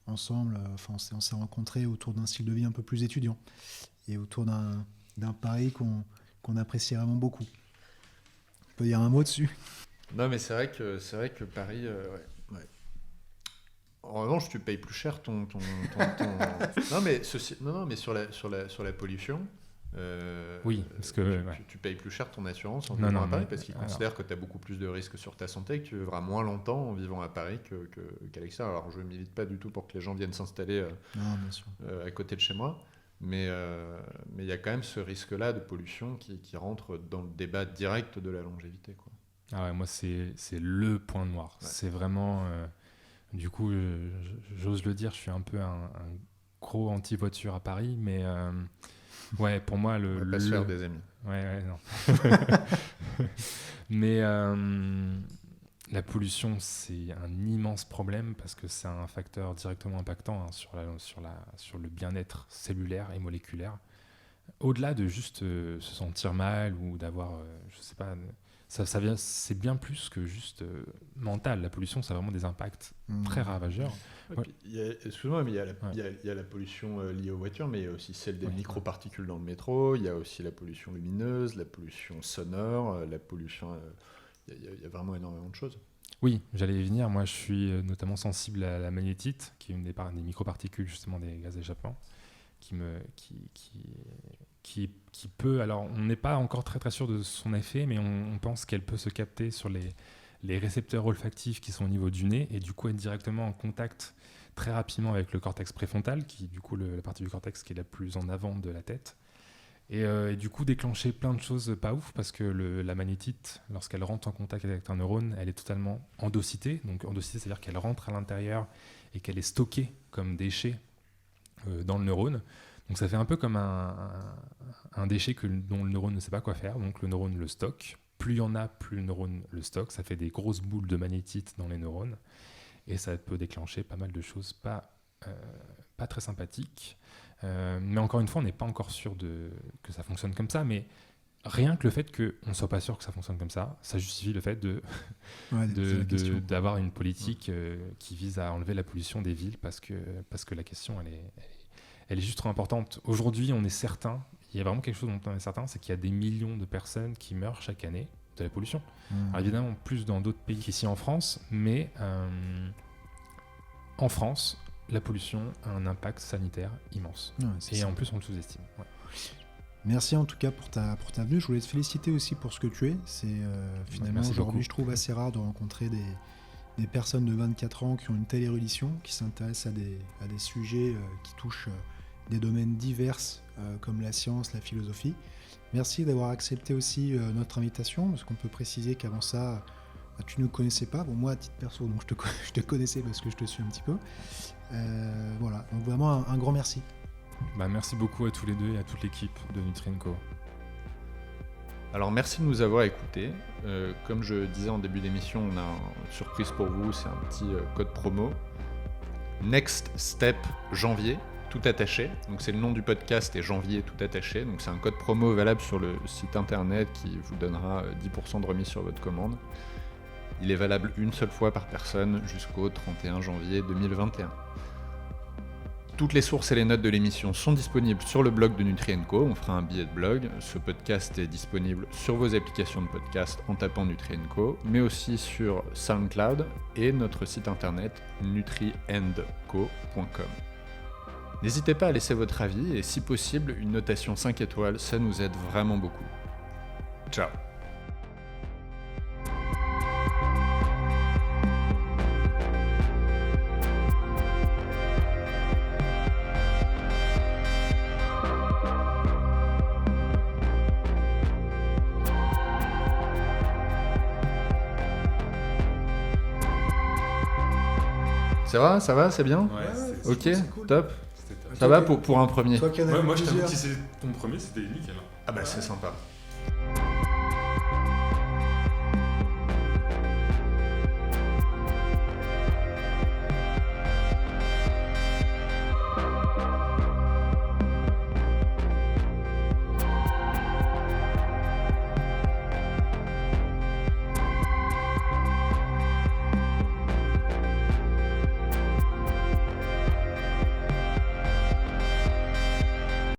ensemble, on s'est rencontrés autour d'un style de vie un peu plus étudiant et autour d'un Paris qu'on apprécie vraiment beaucoup. On peut dire un mot dessus ? Non, mais c'est vrai que Paris, ouais. En revanche, tu payes plus cher ton... Non, mais sur la pollution. Oui, parce que tu payes plus cher ton assurance en vivant à Paris, parce qu'ils considèrent que tu as beaucoup plus de risques sur ta santé, que tu vivras moins longtemps en vivant à Paris qu'à l'extérieur. Alors, je ne milite pas du tout pour que les gens viennent s'installer à côté de chez moi. Mais il y a quand même ce risque-là de pollution qui rentre dans le débat direct de la longévité, quoi. Ah ouais, moi, c'est le point noir. Ouais. C'est vraiment... du coup, j'ose le dire, je suis un peu un gros anti-voiture à Paris, mais Ouais, pour moi, On va pas se faire des amis. Ouais, non. Mais la pollution, c'est un immense problème parce que c'est un facteur directement impactant sur le bien-être cellulaire et moléculaire. Au-delà de juste se sentir mal ou d'avoir, je sais pas, c'est bien plus que juste mental. La pollution, ça a vraiment des impacts très ravageurs. Ouais. Excuse-moi, mais il y a la pollution liée aux voitures, mais il y a aussi celle des microparticules dans le métro, il y a aussi la pollution lumineuse, la pollution sonore, la pollution... Il y a vraiment énormément de choses. Oui, j'allais y venir. Moi, je suis notamment sensible à la magnétite, qui est une des microparticules justement des gaz d'échappement, qui peut... Alors, on n'est pas encore très très sûr de son effet, mais on pense qu'elle peut se capter sur les récepteurs olfactifs qui sont au niveau du nez et du coup être directement en contact très rapidement avec le cortex préfrontal, qui du coup la partie du cortex qui est la plus en avant de la tête. Et du coup déclencher plein de choses pas ouf parce que la magnétite, lorsqu'elle rentre en contact avec un neurone, elle est totalement endocitée. Donc endocitée, c'est-à-dire qu'elle rentre à l'intérieur et qu'elle est stockée comme déchet dans le neurone. Donc ça fait un peu comme un déchet dont le neurone ne sait pas quoi faire. Donc le neurone le stocke. Plus il y en a, plus le neurone le stocke. Ça fait des grosses boules de magnétite dans les neurones. Et ça peut déclencher pas mal de choses pas très sympathiques. Mais encore une fois, on n'est pas encore sûr que ça fonctionne comme ça. Mais rien que le fait qu'on ne soit pas sûr que ça fonctionne comme ça, ça justifie le fait d'avoir une politique qui vise à enlever la pollution des villes parce que la question, elle est juste trop importante. Aujourd'hui, on est certain, il y a vraiment quelque chose dont on est certain, c'est qu'il y a des millions de personnes qui meurent chaque année de la pollution. Alors évidemment, plus dans d'autres pays qu'ici en France, mais en France, la pollution a un impact sanitaire immense. Ouais, et ça. En plus, on le sous-estime. Ouais. Merci en tout cas pour ta venue. Je voulais te féliciter aussi pour ce que tu es. C'est finalement aujourd'hui, je trouve assez rare de rencontrer des personnes de 24 ans qui ont une telle érudition, qui s'intéressent à des sujets qui touchent des domaines divers comme la science, la philosophie. Merci d'avoir accepté aussi notre invitation, parce qu'on peut préciser qu'avant ça, tu ne nous connaissais pas. Bon, moi, à titre perso, donc je te connaissais parce que je te suis un petit peu. Voilà, donc vraiment un grand merci. Merci beaucoup à tous les deux et à toute l'équipe de Nutri&Co. Alors merci de nous avoir écoutés. Comme je disais en début d'émission, on a une surprise pour vous, c'est un petit code promo. Next Step janvier, tout attaché. Donc c'est le nom du podcast et janvier tout attaché. Donc c'est un code promo valable sur le site internet qui vous donnera 10% de remise sur votre commande. Il est valable une seule fois par personne jusqu'au 31 janvier 2021. Toutes les sources et les notes de l'émission sont disponibles sur le blog de Nutri&Co. On fera un billet de blog. Ce podcast est disponible sur vos applications de podcast en tapant Nutri&Co, mais aussi sur SoundCloud et notre site internet nutriandco.com. N'hésitez pas à laisser votre avis et si possible une notation 5 étoiles, ça nous aide vraiment beaucoup. Ciao. Ça va, c'est bien ? Ouais, ok, c'est cool. Top. Top. Ça va pour un premier ? Moi, je t'avoue que si c'est ton premier, c'était nickel. Ah bah c'est sympa.